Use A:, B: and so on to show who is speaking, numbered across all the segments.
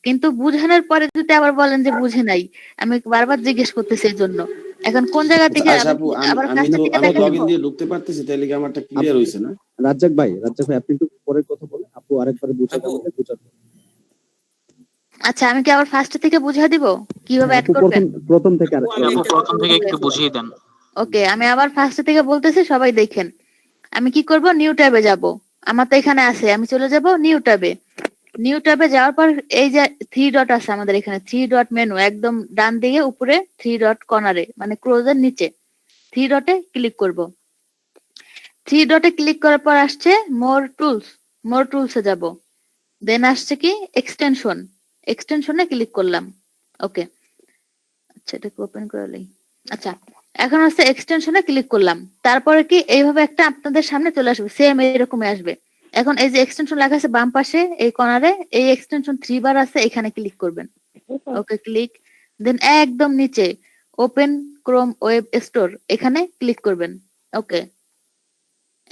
A: কিন্তু বুঝানোর পরে যদি আবার বলেন যে বুঝে নাই, আমি বারবার জিজ্ঞেস করতেছি এই জন্য। এখন কোন জায়গা থেকে
B: আচ্ছা আপু,
A: আবার
B: আমি
A: ফার্স্ট
B: তো
A: থেকে
B: আমি
A: দেখা
B: লগইন
A: দিব?
B: দিয়ে ঢুকতে পারতেছি, তাহলে কি আমারটা ক্লিয়ার হইছে না?
C: রাজ্জাক ভাই আপনি একটু পরে কথা বলেন, আপু আরেকবার বুঝাতে
D: আপু
C: আমাকে বুঝাতে।
A: আচ্ছা, আমি কি আবার ফার্স্ট থেকে বুঝা দিব কিভাবে
C: হ্যাঁ,
A: অ্যাড
C: আপু
A: করবেন?
C: প্রথম থেকে
D: আপু আমি
E: আপু
D: একটা
E: প্রথম থেকে
A: ওকে
E: একটু বুঝিয়ে দেন।
A: ওকে, আমি আবার ফার্স্ট থেকে বলতেছি, সবাই দেখেন। আমি কি করব, নিউ ট্যাবে যাব। আমার তো এখানে আছে, আমি চলে যাব নিউ ট্যাবে। নিউ ট্যাবে যাওয়ার পর এই যে থ্রি ডট আছে আমাদের এখানে, থ্রি ডট মেনু একদম ডান দিকে উপরে, থ্রি ডট কর্নারে মানে ক্লোজের নিচে থ্রি ডটে ক্লিক করব। থ্রি ডটে ক্লিক করার পর আসছে মোর টুলস, মোর টুলসে যাব। দেন আসছে কি এক্সটেনশন, এক্সটেনশনে ক্লিক করলাম। ওকে, আচ্ছা এটাকে ওপেন করলেই, আচ্ছা এখন হচ্ছে এক্সটেনশনে ক্লিক করলাম। তারপরে কি এইভাবে একটা আপনাদের সামনে চলে আসবে, সেম এরকমই আসবে। এখন এই যে এক্সটেনশন লেখা আছে বাম পাশে এই কর্নারে, এই এক্সটেনশন 3 বার আছে, এখানে ক্লিক করবেন। ওকে ক্লিক, দেন একদম নিচে ওপেন ক্রোম ওয়েব স্টোর, এখানে ক্লিক করবেন। ওকে,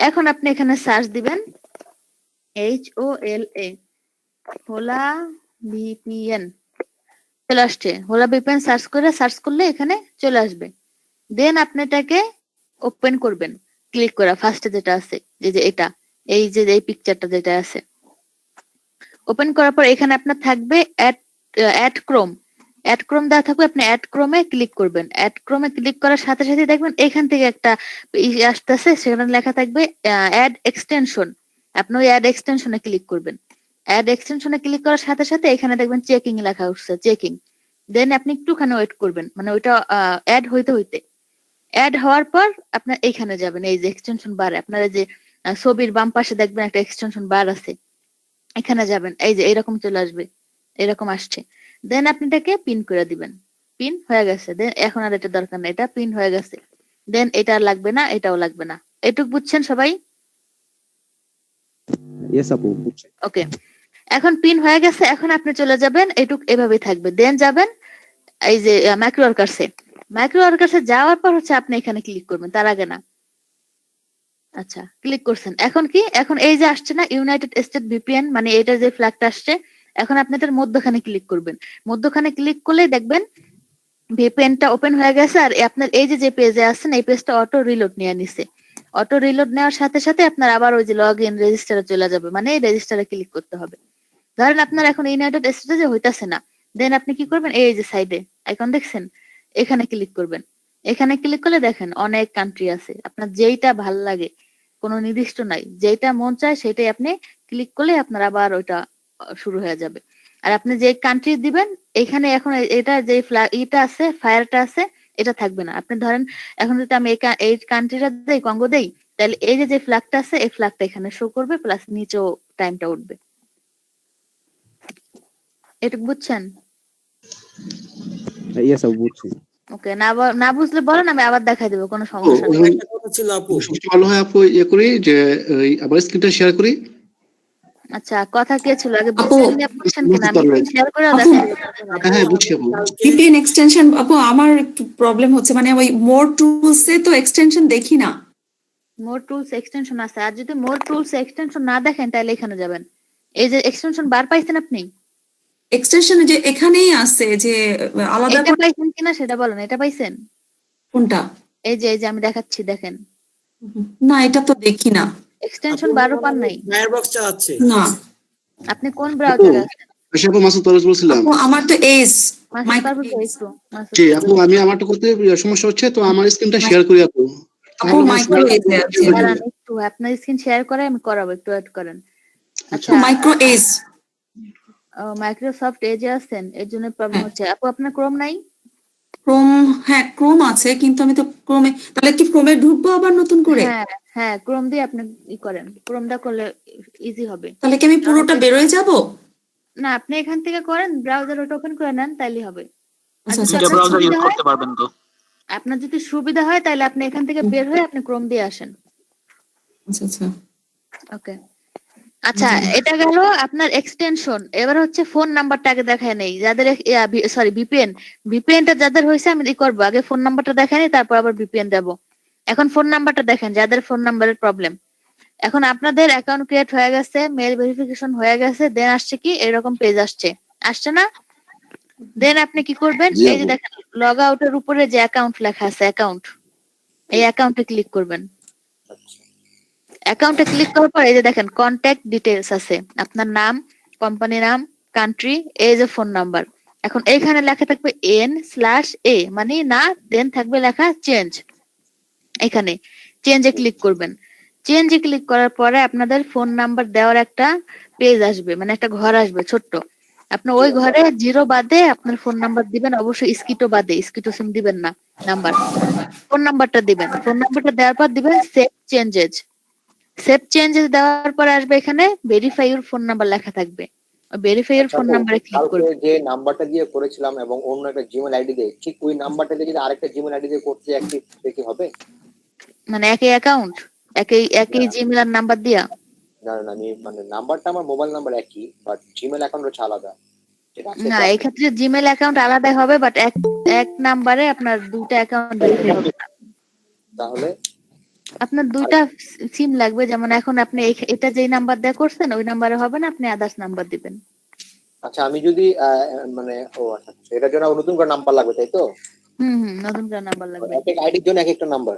A: এখন আপনি এখানে সার্চ দিবেন HOLA, হোলা ভিপিএন, চলে আসছে। হোলা ভিপিএন সার্চ করলে এখানে চলে আসবে। দেন আপনি এটাকে ওপেন করবেন ক্লিক করা, ফার্স্টে যেটা আছে যে এটা, এই যে এই পিকচারটা যেটা আছে, ওপেন করার পর এখানে আপনার থাকবে অ্যাড ক্রোম, অ্যাড ক্রোম দেওয়া থাকবে, আপনি অ্যাড ক্রোমে ক্লিক করবেন। অ্যাড ক্রোমে ক্লিক করার সাথে সাথে দেখবেন এখান থেকে একটা আসতেছে, সেখানে লেখা থাকবে অ্যাড এক্সটেনশন। আপনি ওই অ্যাড এক্সটেনশনে ক্লিক করবেন। অ্যাড এক্সটেনশনে ক্লিক করার সাথে সাথে এখানে দেখবেন চেকিং লেখা উঠছে, চেকিং। দেন আপনি একটুখানি ওয়েট করবেন, মানে ওইটা অ্যাড হইতে হইতে। অ্যাড হওয়ার পর আপনার এইখানে যাবেন, এই যে এক্সটেনশন বার, আপনারা যে ছবির বাম পাশে দেখবেন একটা এক্সটেনশন বার আছে, এখানে যাবেন, এই যে এরকম চলে আসবে, এরকম আসছে। দেন আপনি এটাকে পিন করে দিবেন, পিন হয়ে গেছে। দেন এখন আর এটা দরকার নেই, এটা পিন হয়ে গেছে। দেন এটা আর লাগবে না, এটাও লাগবে না। এটুক বুঝছেন সবাই?
C: ইয়েস আপু বুঝছি।
A: ওকে, এখন পিন হয়ে গেছে, এখন আপনি চলে যাবেন, এটুক এভাবেই থাকবে। দেন যাবেন এই যে ম্যাক্রো ওয়ার্কার্সে, ম্যাক্রো ওয়ার্কার্সে যাওয়ার পর হচ্ছে আপনি এখানে ক্লিক করবেন, তার আগে না। আচ্ছা ক্লিক করছেন, এখন কি, এখন এই যে আসছে না ইউনাইটেড স্টেট ভিপিএন, মানে এটা যে ফ্ল্যাগটা আসছে, এখন আপনি এটার মধ্যখানে ক্লিক করবেন। মধ্যখানে ক্লিক করলেই দেখবেন ভিপিএনটা ওপেন হয়ে গেছে। আর আপনার এই যে পেজে আছেন, এই পেজটা অটো রিলোড নিয়ে নিছে। অটো রিলোড নেওয়ার সাথে সাথে আপনার আবার ওই যে লগ ইন রেজিস্টারে চলে যাবে, মানে এই রেজিস্টারে ক্লিক করতে হবে। ধরেন আপনার এখন ইউনাইটেড স্টেটে হইতাছে না, দেন আপনি কি করবেন, এই যে সাইডে আইকন দেখছেন, এখানে ক্লিক করবেন। এখানে ক্লিক করলে দেখেন অনেক কান্ট্রি আছে, আপনার যেইটা ভাল লাগে, কোনো নির্দিষ্ট নাই, যেটা মন চায় সেটাই আপনি ক্লিক করলে আপনার আবার ওইটা শুরু হয়ে যাবে। আর আপনি যে কান্ট্রি দিবেন, এখানে এখন এটা যে ইটা আছে, ফায়ারটা আছে, এটা থাকবে না। আপনি ধরেন এখন যদি আমি এই কান্ট্রিটা দেই, কঙ্গো দেই, তাহলে এই যে ফ্ল্যাগটা আছে, এই ফ্ল্যাগটা এখানে শো করবে, প্লাস নিচেও টাইমটা উঠবে। এটুকু বুঝছেন?
C: ইয়েস আপু বুঝছি।
A: ওকে, না বুঝলে বলেন, আমি আবার দেখাই দেবো, কোনো সমস্যা নেই।
D: একটা কথা ছিল আপু,
F: সবচেয়ে ভালো হয় আপু করি যে আবার স্ক্রিনটা শেয়ার করি।
A: আচ্ছা, কথা কে ছিল আগে
G: আপু,
A: বুঝছেন কিনা? আমি শেয়ার করে
G: আপু,
A: দেখাই
F: হ্যাঁ বুঝছি আপু।
G: ভিপিএন এক্সটেনশন আপু আমার একটু প্রবলেম হচ্ছে, মানে ওই মোর টুলসে তো এক্সটেনশন দেখি না।
A: মোর টুলস এক্সটেনশন আছে, আর যদি মোর টুলস এক্সটেনশন না দেখেন তাহলে এখানে যাবেন। এই যে এক্সটেনশন বার পাইছেন আপনি,
G: এক্সটেনশন যে এখানেই আছে যে আলাদা
A: এটা পাইছেন কিনা সেটা বলেন, এটা পাইছেন?
G: কোনটা?
A: এই যে আমি দেখাচ্ছি, দেখেন।
G: না এটা তো দেখি না।
A: এক্সটেনশন বারও পান নাই?
D: ফায়ারবক্স চালাচ্ছে
G: না
A: আপনি কোন ব্রাউজারে আছেন?
F: আপু মাসুদ পারভেজ বলছিলাম।
G: আপু আমার তো এস
A: মাসুদ পারভেজ একটু,
F: জি আপু, আমি আমারটা করতে সমস্যা হচ্ছে, তো আমার স্ক্রিনটা শেয়ার করি আপু।
G: আপু মাইক্রো এস আছে,
A: দাঁড়ান একটু, আপনার স্ক্রিন শেয়ার করে আমি করাবো, একটু ওয়েট করেন। আচ্ছা,
G: মাইক্রো এস
A: মাইক্রোসফট এজে আছেন, এর জন্য প্রবলেম হচ্ছে। আপু আপনার ক্রোম নাই?
G: ক্রোম, হ্যাঁ ক্রোম আছে, কিন্তু আমি তো ক্রোমে, তাহলে কি ক্রোমে ঢুকবো আবার নতুন করে?
A: হ্যাঁ হ্যাঁ, ক্রোম দিয়ে আপনি ই করেন, ক্রোমটা করলে ইজি হবে।
G: তাহলে কি আমি পুরোটা বেরোয় যাব?
A: না, আপনি এখান থেকে করেন, ব্রাউজার ওটা ওপেন করে নেন, তাইলে হবে। আর
G: আচ্ছা,
A: যদি
G: আচ্ছা,
E: দুইটা
A: আপনার
E: ব্রাউজার ইউজ
A: সুবিধা হয়,
E: করতে পারবেন তো?
A: আপনার যদি সুবিধা হয় তাহলে আপনি এখান থেকে বের হয়ে আপনি ক্রোম দিয়ে আসেন।
G: আচ্ছা আচ্ছা
A: ওকে, আচ্ছা এটা গেল আপনার এক্সটেনশন। এবার হচ্ছে ফোন নাম্বারটা আগে দেখায় নেই যাদের, সরি ভিপিএন, ভিপিএনটা যাদের হয়েছে আমি ই করবো, আগে ফোন নাম্বারটা দেখায় নেই, তারপর আবার ভিপিএন দেবো। এখন ফোন নাম্বারটা দেখেন, যাদের ফোন নাম্বারের প্রবলেম। এখন আপনাদের অ্যাকাউন্ট ক্রিয়েট হয়ে গেছে, মেল ভেরিফিকেশন হয়ে গেছে, দেন আসছে কি এরকম পেজ আসছে। আসছে না? দেন আপনি কি করবেন,
B: জি
A: এই যে
B: আপু।
A: দেখেন লগ আউটের উপরে যে অ্যাকাউন্ট লেখা আছে, অ্যাকাউন্ট, এই অ্যাকাউন্টে ক্লিক করবেন। অ্যাকাউন্টে ক্লিক করার পর এই যে দেখেন কন্ট্যাক্ট ডিটেলস আছে, আপনার নাম, কোম্পানি নাম, কান্ট্রি, এই যে ফোন নাম্বার। এখন এইখানে লেখা থাকবে n/a, মানে না, দেন থাকবে লেখা চেঞ্জ। এখানে চেঞ্জে ক্লিক করবেন। চেঞ্জে ক্লিক করার পরে আপনাদের ফোন নাম্বার দেওয়ার একটা পেজ আসবে, মানে একটা ঘর আসবে ছোট্ট। আপনি ওই ঘরে জিরো বাদে আপনার ফোন নাম্বার দিবেন, অবশ্যই স্কিটো বাদে, স্কিটো সিম দিবেন না, নাম্বার, ফোন নাম্বারটা দিবেন। ফোন নাম্বারটা দেওয়ার পর দিবেন সেভ চেঞ্জেস। সেভ চেঞ্জেস দেওয়ার পরে আসবে এখানে ভেরিফাই ইউর ফোন নাম্বার লেখা থাকবে, ভেরিফাই ইউর
D: আচ্ছা
A: ফোন
D: আপু,
A: নাম্বারে ক্লিক
D: কালকে
A: করবেন।
D: যে নাম্বারটা দিয়ে করেছিলাম এবং অন্য একটা জিমেল আইডি দিয়ে, ঠিক ওই নাম্বারটা দিয়ে যদি আরেকটা জিমেল আইডি দিয়ে করতে একটি কি হবে?
A: মানে একই অ্যাকাউন্ট, একই জিমেল নাম্বার দিয়া?
D: না না, আমি মানে নাম্বারটা আমার মোবাইল নাম্বার একই, বাট জিমেল অ্যাকাউন্ট হচ্ছে আলাদা। ঠিক আছে
A: না,
D: তো?
A: এই ক্ষেত্রে জিমেল অ্যাকাউন্ট আলাদা হবে, বাট এক এক নাম্বারে আপনার দুইটা অ্যাকাউন্ট ভেরিফাই হবে না।
D: তাহলে
A: আপনার দুইটা সিম লাগবে, যেমন এখন আপনি এটা যেই নাম্বার দিয়ে করছেন ওই নাম্বারে হবে না, আপনি আদার্স নাম্বার দিবেন।
D: আচ্ছা, আমি যদি মানে ও আচ্ছা আচ্ছা, এটার জন্য আবার নতুন করে নাম্বার লাগবে তাই তো?
A: নতুন করে নাম্বার লাগবে।
D: এক এক আইডির জন্য এক একটা নাম্বার।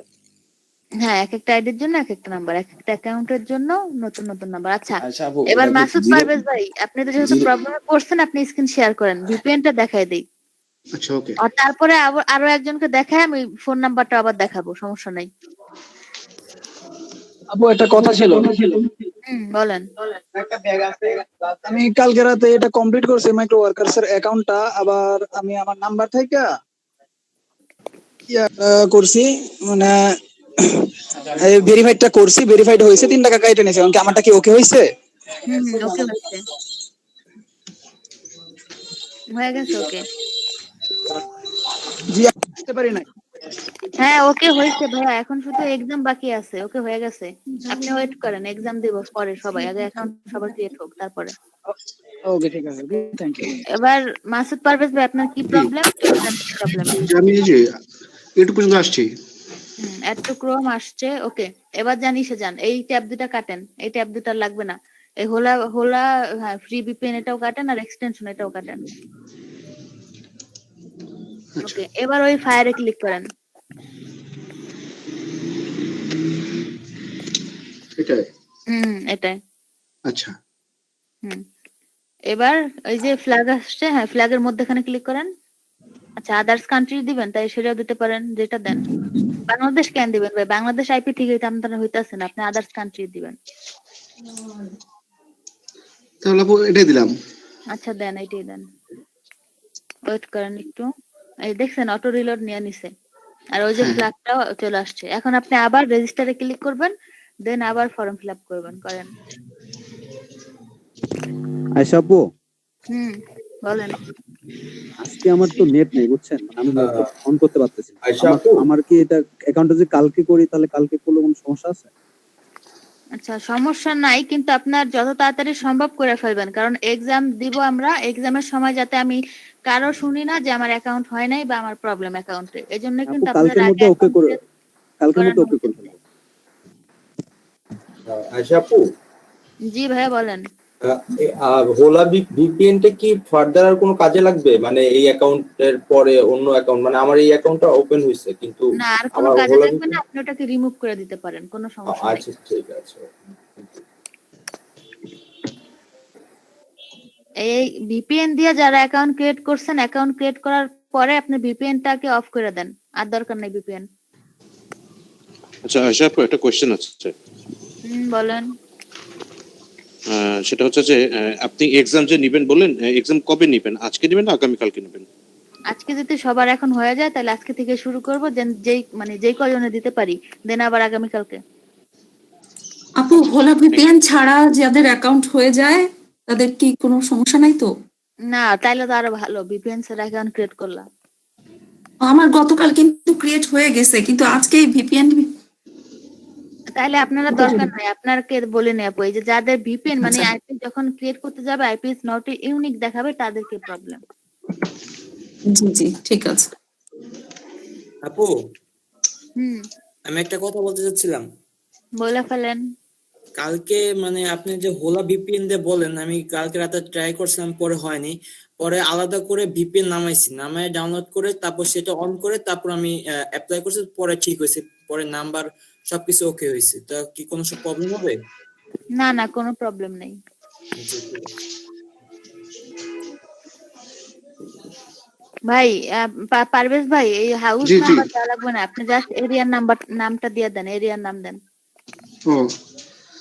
A: হ্যাঁ, এক একটা আইডির জন্য এক একটা নাম্বার, এক একটা অ্যাকাউন্টের জন্য নতুন নতুন নাম্বার। আচ্ছা,
B: আচ্ছা আপু,
A: এবার
B: এটা কি
A: মাসুদ পারভেজ ভাই, আপনি তো যেহেতু প্রবলেমে পড়ছেন, আপনি স্ক্রিন শেয়ার করেন, ভিপিএনটা দেখাই দেই।
F: আচ্ছা ওকে।
A: আর তারপরে আরো একজনকে দেখায় আমি ফোন নাম্বারটা আবার দেখাবো, সমস্যা নাই।
E: আপু একটা কথা ছিল,
A: বলেন।
E: আমি কালকে রাতে এটা কমপ্লিট করছি মাইক্রো ওয়ার্কার্স এর অ্যাকাউন্টটা, আবার আমি আমার নাম্বার থেকে করছি, মানে ভেরিফাইডটা করছি, ভেরিফাইড হয়েছে, 3 টাকা কাইটে নিয়েছে। কারণ কি আমারটা কি ওকে হয়েছে?
A: ওকে হয়েছে, হয়ে গেছে, ওকে।
E: জি, আমি বুঝতে পারি না।
A: হ্যাঁ, ওকে হয়েছে ভাইয়া, এখন শুধু এক্সাম বাকি আছে, ওকে হয়ে গেছে। আপনি ওয়েট করেন, এক্সাম দিব পরে, সবাই আগে অ্যাকাউন্ট সবার ক্রিয়েট হোক তারপরে।
E: ওকে ঠিক আছে, থ্যাংক ইউ।
A: এবার মাসুদ পারভেজ ভাই, আপনার কি প্রবলেম? প্রবলেম
F: আমি এই যে এটুকু পর্যন্ত আসছি।
A: এত ক্রোম আসছে, ওকে। এবার জানিসে যান, এই ট্যাব দুটা কাটেন, এই ট্যাব দুটা লাগবে না। এই হোলা হোলা, হ্যাঁ, ফ্রি ভিপিএন এটাও কাটেন, আর এক্সটেনশন এটাও কাটেন। ওকে, এবার ওই ফায়ারে ক্লিক করেন।
F: এটাই।
A: এটাই।
F: আচ্ছা
A: এবার ওই যে ফ্ল্যাগ আসছে, হ্যাঁ, ফ্ল্যাগের মধ্যখানে ক্লিক করেন। আচ্ছা, আদার্স কান্ট্রি দিবেন, তাই সেটাও দিতে পারেন, যেটা দেন। বাংলাদেশ কেন দিবেন ভাই? বাংলাদেশ আইপি ঠিক আপনার হইতাছে না, আপনি আদার্স কান্ট্রি দিবেন।
F: তাহলে আপু এটাই দিলাম।
A: আচ্ছা, দেন, এইটাই দেন। ওয়েট করেন একটু। এই দেখছেন অটো রিলোড নিয়ে নিছে, আর ওই যে ফ্ল্যাগটাও চলে আসছে। এখন আপনি আবার রেজিস্টারে ক্লিক করবেন, দেন আবার ফর্ম ফিল আপ করবেন, করেন।
C: আয়শা আপু,
A: বলেন।
C: আজকে আমার তো নেট নেই বুঝছেন, মানে আমি অন করতে পারতেছি না।
B: আয়শা আপু,
C: আমার কি এটা অ্যাকাউন্টে যে কালকে করি, তাহলে কালকে করলে কোনো সমস্যা আছে?
A: আচ্ছা, সমস্যা নাই, কিন্তু আপনার যত তাড়াতাড়ি সম্ভব করে ফেলবেন, কারণ এক্সাম দিব আমরা। এক্সামের সময় যাতে আমি কারো শুনি না যে আমার অ্যাকাউন্ট হয় নাই বা আমার প্রবলেম অ্যাকাউন্টে, এজন্য
C: আপু
A: কিন্তু
C: কালকের
A: আপনার
C: মধ্যে ওকে করে, কালকের মধ্যে ওকে করে ফেলবো।
B: আয়শা আপু,
A: জি ভাইয়া, বলেন।
B: হোলা ভিপিএনটা কি ফার্দার আর কোনো কাজে লাগবে? মানে এই অ্যাকাউন্টের পরে অন্য অ্যাকাউন্ট, মানে আমার এই অ্যাকাউন্টটা ওপেন হয়েছে কিন্তু
A: না, আর কোনো
B: আমার
A: কাজে
B: হোলা
A: লাগবে না, আপনি ওটাকে রিমুভ করে দিতে পারেন, কোনো সমস্যা নাই।
B: আচ্ছা ঠিক আছে।
A: এই ভিপিএন দিয়ে যারা অ্যাকাউন্ট ক্রিয়েট করছেন, অ্যাকাউন্ট ক্রিয়েট করার পরে আপনি ভিপিএনটাকে অফ করে দেন, আর দরকার নাই ভিপিএন।
H: আচ্ছা আয়শা আপু, একটা কোয়েশ্চেন আছে।
A: বলেন।
H: সেটা হচ্ছে যে আপনি এক্সাম যে নিবেন বলেন, এক্সাম কবে নিবেন? আজকে নিবেন না আগামী কালকে নিবেন?
A: আজকে যদি সবার এখন হয়ে যায় তাহলে আজকে থেকে শুরু করব, যেই কয়জনে দিতে পারি, দেন আবার আগামী কালকে।
G: আপু, হোলা ভিপিএন ছাড়া যাদের অ্যাকাউন্ট হয়ে যায় তাদের কি কোনো সমস্যা নাই তো?
A: না, তাইলে তো আরো ভালো, ভিপিএন এর অ্যাকাউন্ট ক্রিয়েট করলাম।
G: আমার গতকাল কিন্তু ক্রিয়েট হয়ে গেছে, কিন্তু আজকে ভিপিএন।
A: তাইলে আপনারা দরকার নাই, আপনাকে বলে নেই আপু, এই যে যাদের ভিপিএন মানে
G: আচ্ছা।
A: আইপি যখন ক্রিয়েট করতে যাবে আইপি ইজ নট ইউনিক দেখাবে, তাদেরকে প্রবলেম।
G: জি জি, ঠিক আছে।
I: আপু, আমি একটা কথা বলতে চাচ্ছিলাম।
A: বলে ফেলেন।
I: কালকে মানে আপনি যে হোলা ভিপিএন দিয়ে বলেন, আমি কালকে রাতে ট্রাই করছিলাম, পরে হয়নি। পরে আলাদা করে ভিপিএন নামাইছি, নামায় ডাউনলোড করে তারপর সেটা অন করে তারপর আমি অ্যাপ্লাই করছি, পরে ঠিক হয়েছে, পরে নাম্বার সবকিছু ওকে হয়েছে। তা কি কোনো প্রবলেম হবে?
A: না না, কোনো প্রবলেম নেই।
I: জি, ঠিক আছে।
A: ভাই পারভেজ ভাই, এই হাউস
F: জি জি
A: নাম্বার দেওয়া লাগবে না, আপনি জাস্ট এরিয়ার নামটা দিয়ে দেন, এরিয়ার নাম দেন।
F: ও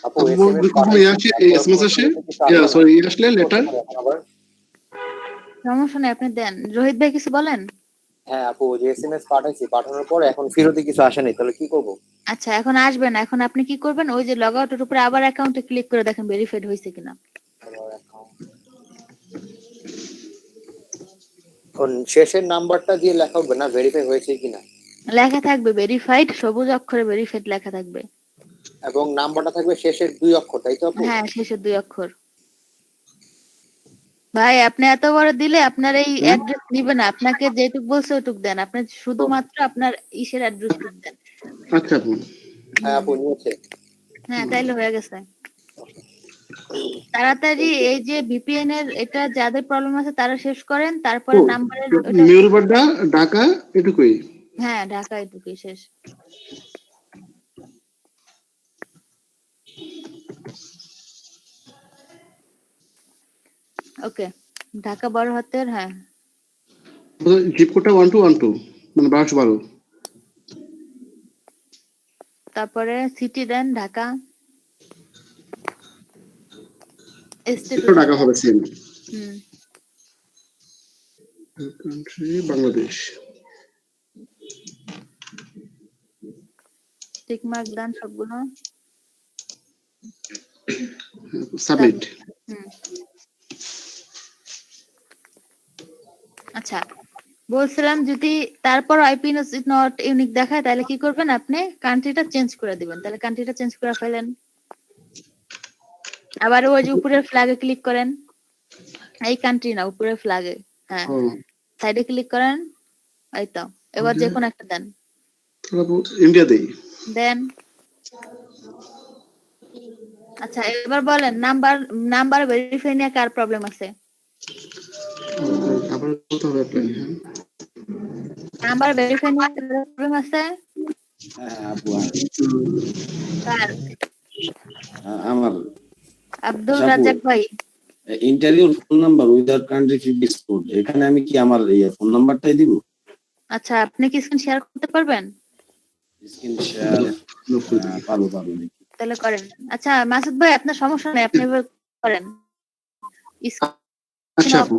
D: আপু
F: আপু
D: এসএমএস
F: কখন আসে এসএমএস আসে সরি আসলে লেটার
D: আবার
A: সমস্যা নেই, আপনি দেন। রোহিত ভাই কিছু বলেন?
D: হ্যাঁ আপু, যে এসএমএস পাঠাইছি, পাঠানোর পরে এখন ফেরতে কিছু আসেনি, তাহলে কি করব?
A: আচ্ছা, এখন আসবে না, এখন আপনি কি করবেন, ওই যে লগ আউটের উপরে আবার অ্যাকাউন্টে ক্লিক করে দেখেন ভেরিফাইড হয়েছে কিনা।
D: শেষের নাম্বারটা দিয়ে লেখা হবে না ভেরিফাই হয়েছে কিনা,
A: লেখা থাকবে ভেরিফাইড, সবুজ অক্ষরে ভেরিফাইড লেখা থাকবে।
D: এবং নাম্বারটা থাকবে শেষের 2 অক্ষর, তাই তো আপু?
A: হ্যাঁ, শেষের 2 অক্ষর। ভাই আপনি এত বড় দিলে আপনার এই অ্যাড্রেস নিবে না, আপনাকে যেটুক বলছে ওটুক দেন, আপনি শুধুমাত্র আপনার ইসের অ্যাড্রেস দেন।
F: আচ্ছা আপু
D: হ্যাঁ আপু নিয়েছে।
A: হ্যাঁ, তাইলে হয়ে গেছে। তাড়াতাড়ি এই যে ভিপিএন এর এটা যাদের প্রবলেম আছে তারা শেষ করেন, তারপরে নাম্বারের ওটা।
F: মেরুবাড্ডা ঢাকা এটুকুই।
A: হ্যাঁ, ঢাকা এটুকুই শেষ। ওকে, ঢাকা বড় হাতের, হ্যাঁ।
F: জিপ কোডটা 1212 মানে 1212।
A: তারপরে সিটি দেন ঢাকা, স্টেট
F: এটা ঢাকা হবে same. Country Bangladesh.
A: Tick mark দেন সবগুলো,
F: সাবমিট।
A: আচ্ছা, বলছিলাম যদি তারপর আইপি নট ইউনিক দেখায় তাহলে কি করবেন, আপনি কান্ট্রিটা চেঞ্জ করে দিবেন। তাহলে কান্ট্রিটা চেঞ্জ করে ফেলেন, আবার ওই যে উপরের ফ্ল্যাগে ক্লিক করেন, এই কান্ট্রি না, উপরের ফ্ল্যাগে, হ্যাঁ সাইডে ক্লিক করেন, এই তো। এবার যে কোনো একটা দেন,
F: ইন্ডিয়া দেই
A: দেন। আচ্ছা, এবার বলেন নাম্বার ভেরিফাই নিয়ে কার প্রবলেম আছে?
F: আবার কত হবে প্ল্যান?
A: নাম্বার ভেরিফাই নিয়ে প্রবলেম আছে?
J: হ্যাঁ আপু
A: কার?
J: আমার
A: আব্দুল রাজ্জাক ভাই।
J: ইন্টারভিউর phone number without country fix code, এখানে আমি কি আমার ফোন নাম্বারটাই দিব?
A: আচ্ছা, আপনি কি স্ক্রিন শেয়ার করতে পারবেন?
J: স্ক্রিন শেয়ার পারবো
A: তাহলে করেন। আচ্ছা মাসুদ ভাই, আপনার সমস্যা নেই, আপনি এবার করেন।
F: আচ্ছা আপু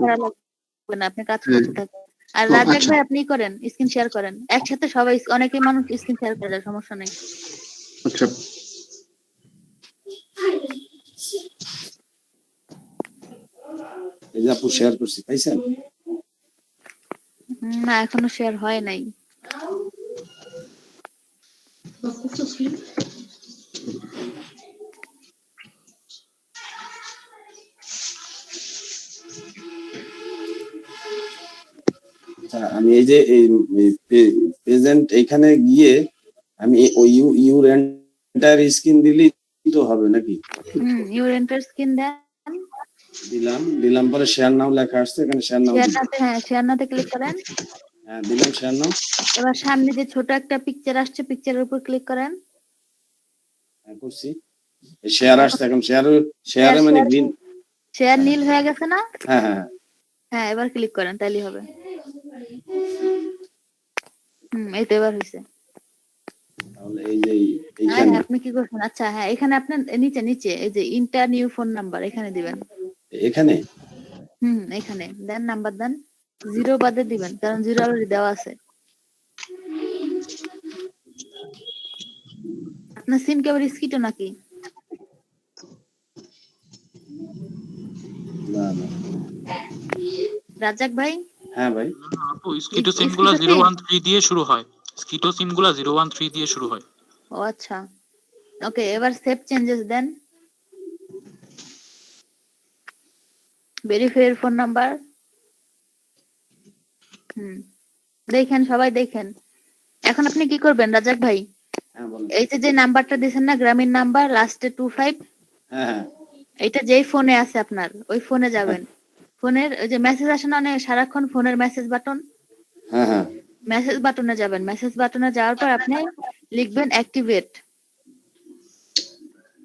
A: আপনি কাজ করতে থাকেন। আর রাজ্জাক ভাই আপনি করেন, স্ক্রিন শেয়ার করেন, একসাথে সবাই, অনেকে মানুষ স্ক্রিন শেয়ার করে, সমস্যা নেই।
F: আচ্ছা
J: এই যে আপু শেয়ার করছি, পাইছেন?
A: না, এখনো শেয়ার হয় নাই।
J: আমি এই যে প্রেজেন্ট এখানে গিয়ে আমি ওই ইউর এন্টার স্ক্রিন দিলেই তো হবে নাকি?
A: ইউর এন্টার স্ক্রিন দেন,
J: দিলাম পরে শেয়ার নাও লেখা আসছে, এখানে শেয়ার নাও,
A: হ্যাঁ শেয়ার নাতে ক্লিক করেন।
J: হ্যাঁ দিলাম শেয়ার নাও।
A: এবার সামনে যে ছোট একটা পিকচার আসছে, পিকচারের উপর ক্লিক করেন।
J: হ্যাঁ করছি, শেয়ার আসছে, এখন শেয়ারে মানে গ্রিন,
A: শেয়ার নীল হয়ে গেছে না?
J: হ্যাঁ হ্যাঁ
A: হ্যাঁ, এবার ক্লিক করেন, তাইলে হবে। এই তো এবার হয়েছে।
J: তাহলে এই যে এইখানে
A: আপনি কি করছেন? আচ্ছা হ্যাঁ, এখানে আপনার নিচে এই যে ইন্টার নিউ ফোন নাম্বার এখানে দিবেন।
J: এখানে
A: এখানে দেন, নাম্বার দেন, 0 বাদে দিবেন, কারণ 0 অলরেডি দেওয়া আছে। আপনার সিম কি আবার স্কিটো নাকি? রাজ্জাক ভাই।
J: হ্যাঁ ভাই,
K: আপু স্কিটো সিমগুলো 013 দিয়ে শুরু হয়, স্কিটো সিমগুলো 013 দিয়ে শুরু হয়।
A: ও আচ্ছা, ওকে, এবার সেভ চেঞ্জেস দেন, ভেরিফাই ফোন নাম্বার। দেখেন, সবাই দেখেন। এখন আপনি কি করবেন রাজ্জাক ভাই?
J: হ্যাঁ বলেন।
A: এই যে নাম্বারটা দিয়েছেন না, গ্রামীণ নাম্বার লাস্টে 25,
J: হ্যাঁ হ্যাঁ
A: এটা যেই ফোনে আছে আপনার ওই ফোনে যাবেন। ফোনের ওই যে মেসেজ আসে না অনেক সারাক্ষণ, ফোনের মেসেজ বাটন,
J: হ্যাঁ হ্যাঁ
A: মেসেজ বাটনে যাবেন। মেসেজ বাটনে যাওয়ার পর আপনি লিখবেন অ্যাক্টিভেট।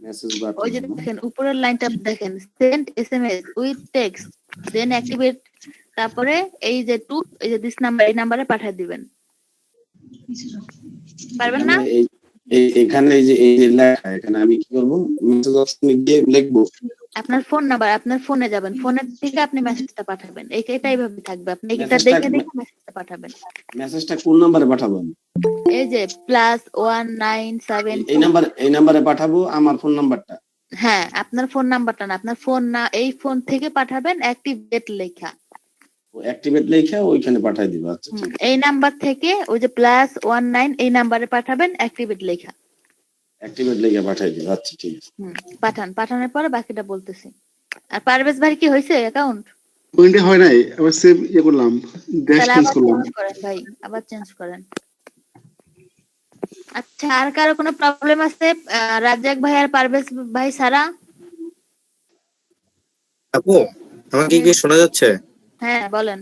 J: মেসেজ
A: ওই যে
J: বাটন।
A: দেখেন উপরের লাইনটা দেখেন, send SMS with text then activate, তারপরে এই যে এই যে দিস নাম্বার, এই নাম্বারে পাঠিয়ে দিবেন। পারবেন না?
J: এখানে এই যে লেখা, এখানে আমি কি করবো? মেসেজ অপশনে গিয়ে লিখবো
A: আপনার ফোন নাম্বার, আপনার ফোনে যাবেন, ফোনের থেকে আপনি মেসেজটা পাঠাবেন। এটা এইভাবে থাকবে, আপনি এটা
J: মেসেজটা
A: দেখে দেখে মেসেজটা পাঠাবেন।
J: মেসেজটা কোন নাম্বারে পাঠাবো আমি?
A: এই যে +1972।
J: এই নাম্বারে পাঠাবো আমার ফোন নাম্বারটা?
A: হ্যাঁ, আপনার ফোন নাম্বারটা না, আপনার ফোন না, এই ফোন থেকে পাঠাবেন অ্যাক্টিভেট লেখা।
J: অ্যাক্টিভেট লেখা ওইখানে পাঠাই দিব। আচ্ছা ঠিক আছে।
A: এই নাম্বার থেকে ওই যে +19 এই নাম্বারে পাঠাবেন অ্যাক্টিভেট লেখা।
J: অ্যাক্টিভেট লেখা পাঠাই দিব। আচ্ছা ঠিক আছে।
A: পাঠানোর পরে বাকিটা বলতেছি। আর পারভেজ ভাই কি হয়েছে অ্যাকাউন্ট?
F: পয়েন্টে হয় নাই, আবার সেম করলাম, ড্যাশ
A: তাহলে
F: চেঞ্জ
A: আবার
F: করলাম।
A: চেঞ্জ করেন ভাই, আবার চেঞ্জ করেন। আচ্ছা, আর কারো কোনো প্রবলেম আছে? রাজ্জাক ভাই আর পারভেজ ভাই ছাড়া?
L: আপু, আমাকে কি শোনা যাচ্ছে?
A: হ্যাঁ বলেন।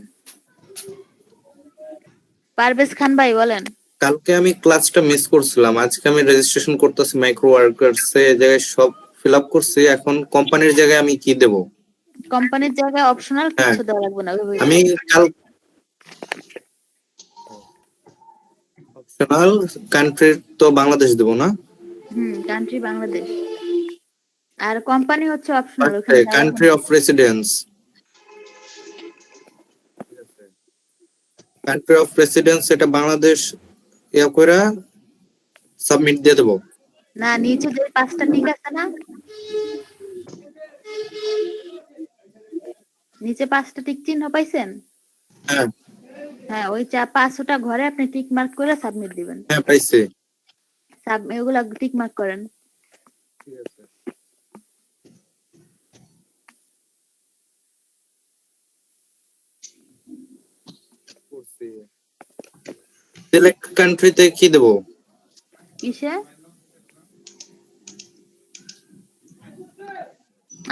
A: পারভেজ খান ভাই বলেন।
L: কালকে আমি ক্লাসটা মিস করছিলাম, আজকে আমি রেজিস্ট্রেশন করতেছি মাইক্রো ওয়ার্কার্স এ, জায়গায় সব ফিল আপ করছি। এখন কোম্পানির জায়গায় আমি কি দেব?
A: কোম্পানির জায়গায় অপশনাল
L: হ্যাঁ,
A: কিছু দেওয়া লাগবে না, ওইভাবেই
L: আমি কাল অপশনাল কান্ট্রি তো বাংলাদেশ দেব না?
A: কান্ট্রি বাংলাদেশ, আর কোম্পানি হচ্ছে অপশনাল, ওখানে দেওয়া লাগবে
L: কান্ট্রি
A: না।
L: Of residence, country of residence এটা বাংলাদেশ ইয়া কইরা সাবমিট দিয়ে দেব।
A: না, নিচে যে 5টা টিক আছে না, নিচে 5টা টিক চিহ্ন পাইছেন?
L: হ্যাঁ
A: হ্যাঁ, ওই 5টা ঘরে আপনি টিক মার্ক করে সাবমিট দিবেন।
L: হ্যাঁ পাইছি।
A: এগুলা টিক মার্ক করেন।
L: সিলেক্ট কান্ট্রিতে কি দেব?
A: কিসে?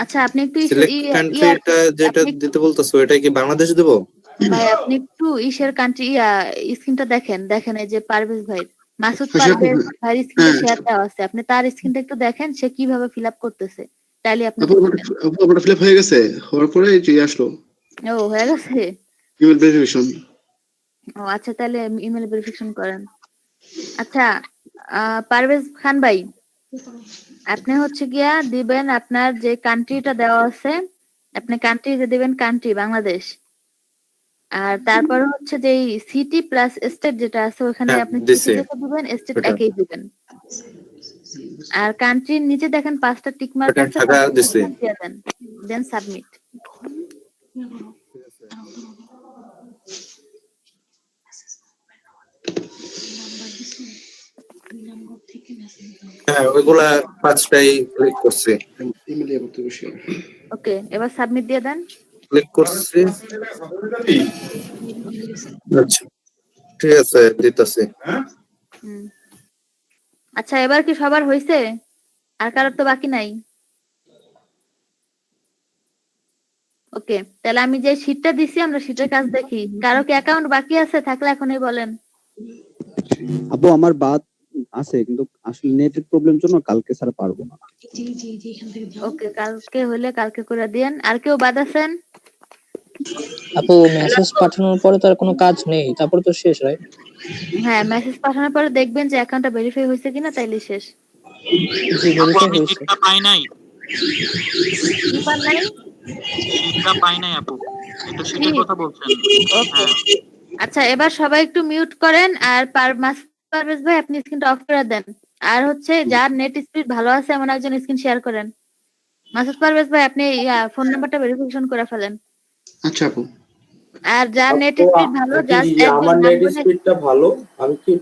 A: আচ্ছা, আপনি একটু
L: সিলেক্ট কান্ট্রিটা যেটা দিতে বলতেছো এটা কি বাংলাদেশ দেব?
A: ভাই আপনি একটু কান্ট্রি স্ক্রিনটা দেখেন এই যে পারভেজ ভাই, মাসুদ পারভেজ ভাইয়ের স্ক্রিনটা শেয়ার দেওয়া আছে, আপনি তার স্ক্রিনটা একটু দেখেন সে কিভাবে ফিল আপ করতেছে, তাইলে আপনি
F: আপনার ফিল আপ হয়ে গেছে, হওয়ার পরে এই যে আসলো
A: হয়ে গেছে।
F: Email verification.
A: আচ্ছা, তাহলে ইমেল ভেরিফিকেশন করেন। আচ্ছা, পারভেজ খান ভাই, আপনি হচ্ছে গিয়া দিবেন আপনার যে কান্ট্রিটা দেওয়া আছে, আপনি কান্ট্রিতে দিবেন কান্ট্রি বাংলাদেশ, আর তারপর হচ্ছে যে সিটি প্লাস স্টেট যেটা আছে ওখানে আপনি সিটি যেটা দিবেন, স্টেট একই দিবেন। আর কান্ট্রির নিচে দেখেন 5টা টিক মার্ক আছে, দেন সাবমিট।
L: হ্যাঁ, ওইগুলা 5টাই ক্লিক করছি।
A: ওকে, এবার সাবমিট দিয়ে দেন।
L: ক্লিক করছি। আচ্ছা ঠিক আছে, দিতেছি।
A: আচ্ছা, এবার কি সবার হয়েছে? আর কারোর তো বাকি নাই? ওকে, তাহলে আমি যে শীটটা দিছি আমরা শীটের কাজ দেখি। কারো কি অ্যাকাউন্ট বাকি আছে? থাকলে এখনই বলেন।
C: আপু আমার বাদ আছে, কিন্তু আসলে নেটের প্রবলেম জন্য কালকে ছাড়া পারবো না।
A: ওকে, কালকে হলে কালকে করে দেন। আর কেউ বাদ আছেন?
M: আপু মেসেজ পাঠানোর পরে তো আর কোনো কাজ নেই, তারপর তো শেষ, রাইট?
A: হ্যাঁ, মেসেজ পাঠানোর পরে দেখবেন যে অ্যাকাউন্টটা ভেরিফাই হয়েছে কিনা, তাইলে শেষ।
M: জি,
K: আপু
M: ভেরিফাই
K: আমি
M: হয়েছে।
K: শীটটা পাই নাই,
A: কি পান নাই?
K: শীটটা পাই নাই আপু, এটা শীটের কথা বলছেন?
A: ওকে, আচ্ছা এবার সবাই একটু মিউট করেন, আর পারভেজ ভাই আপনি স্ক্রিনটা অফ করে দেন। আর হচ্ছে যার নেট স্পিড ভালো আছে এমন একজন স্ক্রিন শেয়ার করেন। মাসুদ পারভেজ ভাই আপনি ফোন নাম্বারটা ভেরিফিকেশন করে ফেলেন।
F: আচ্ছা আপু।
A: আর যার নেট স্পিড ভালো, জাস্ট একজন
B: আমার
A: নাম
B: নেট
A: বলে।
B: স্পিডটা ভালো, আমি কি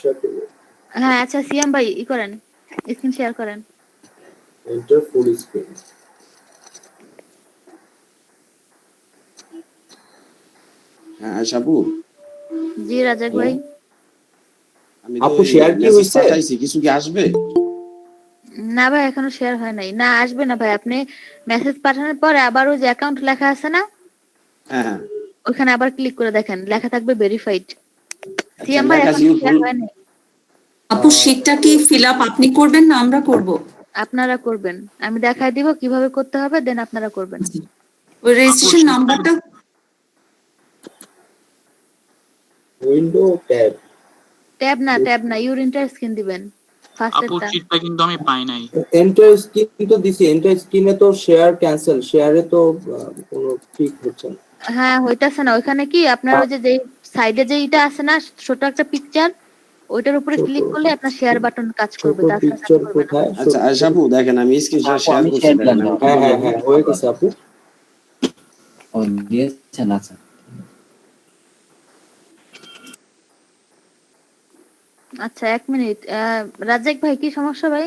B: শেয়ার করব?
A: হ্যাঁ আচ্ছা, সিয়াম ভাই করেন, স্ক্রিন শেয়ার করেন।
B: Enter full screen.
J: হ্যাঁ আশাপু।
A: জি রাজাক ভাই।
J: আমি আমি তো
B: আপু
J: ওই
B: শেয়ার কি
J: message
B: হয়েছে?
J: পাঠাইছি, কিছু কি আসবে?
A: না ভাই এখনো শেয়ার হয় নাই, না আসবে না ভাই। আপনি মেসেজ পাঠানোর পরে আবার ওই যে অ্যাকাউন্ট লেখা আছে না,
J: হ্যাঁ হ্যাঁ,
A: ওখানে আবার ক্লিক করে দেখেন, লেখা থাকবে ভেরিফাইড।
J: আচ্ছা
A: সিএম ভাই
J: লেখা
A: এখন
J: আছে
A: শেয়ার হয় নাই,
G: আপু শীটটা কি ফিল আপ আপনি করবেন না আমরা করব?
A: আপনারা করবেন। আমি দেখাই দিব কিভাবে করতে হবে, দেন আপনারা করবেন।
G: ওই রেজিস্ট্রেশন নাম্বারটা
B: উইন্ডো ট্যাব।
A: ট্যাব না ইউর ইন্টার স্ক্রিন দিবেন ফার্স্ট
K: আপু
A: এরটা।
K: চিটটা কিন্তু আমি পাই নাই।
B: এন্টার স্ক্রিন তো দিছি, এন্টার স্ক্রিনে তো শেয়ার ক্যান্সেল, শেয়ারে তো কোনো ঠিক হচ্ছে না।
A: হ্যাঁ হইতাছে না, ওখানে কি আপনার ওই যে সাইডে যে এটা আছে না ছোট একটা পিকচার, ওইটার উপরে ক্লিক করলে আপনার শেয়ার বাটন কাজ করবে,
B: ছোট
A: তাছাড়া কাজ
B: পিকচার
A: করবে না।
B: কোথায়?
J: আচ্ছা আয়শা আপু দেখেন আমি স্ক্রিনশট শেয়ার
N: আমি
J: করছি,
N: share
J: দেখেন
N: করলাম।
J: আমি
B: হ্যাঁ
J: কিভাবে-
B: হ্যাঁ হ্যাঁ হয়ে গেছে আপু।
N: ও দিয়েছেন, আচ্ছা।
A: আচ্ছা 1 মিনিট, রাজ্জাক ভাই কি সমস্যা ভাই?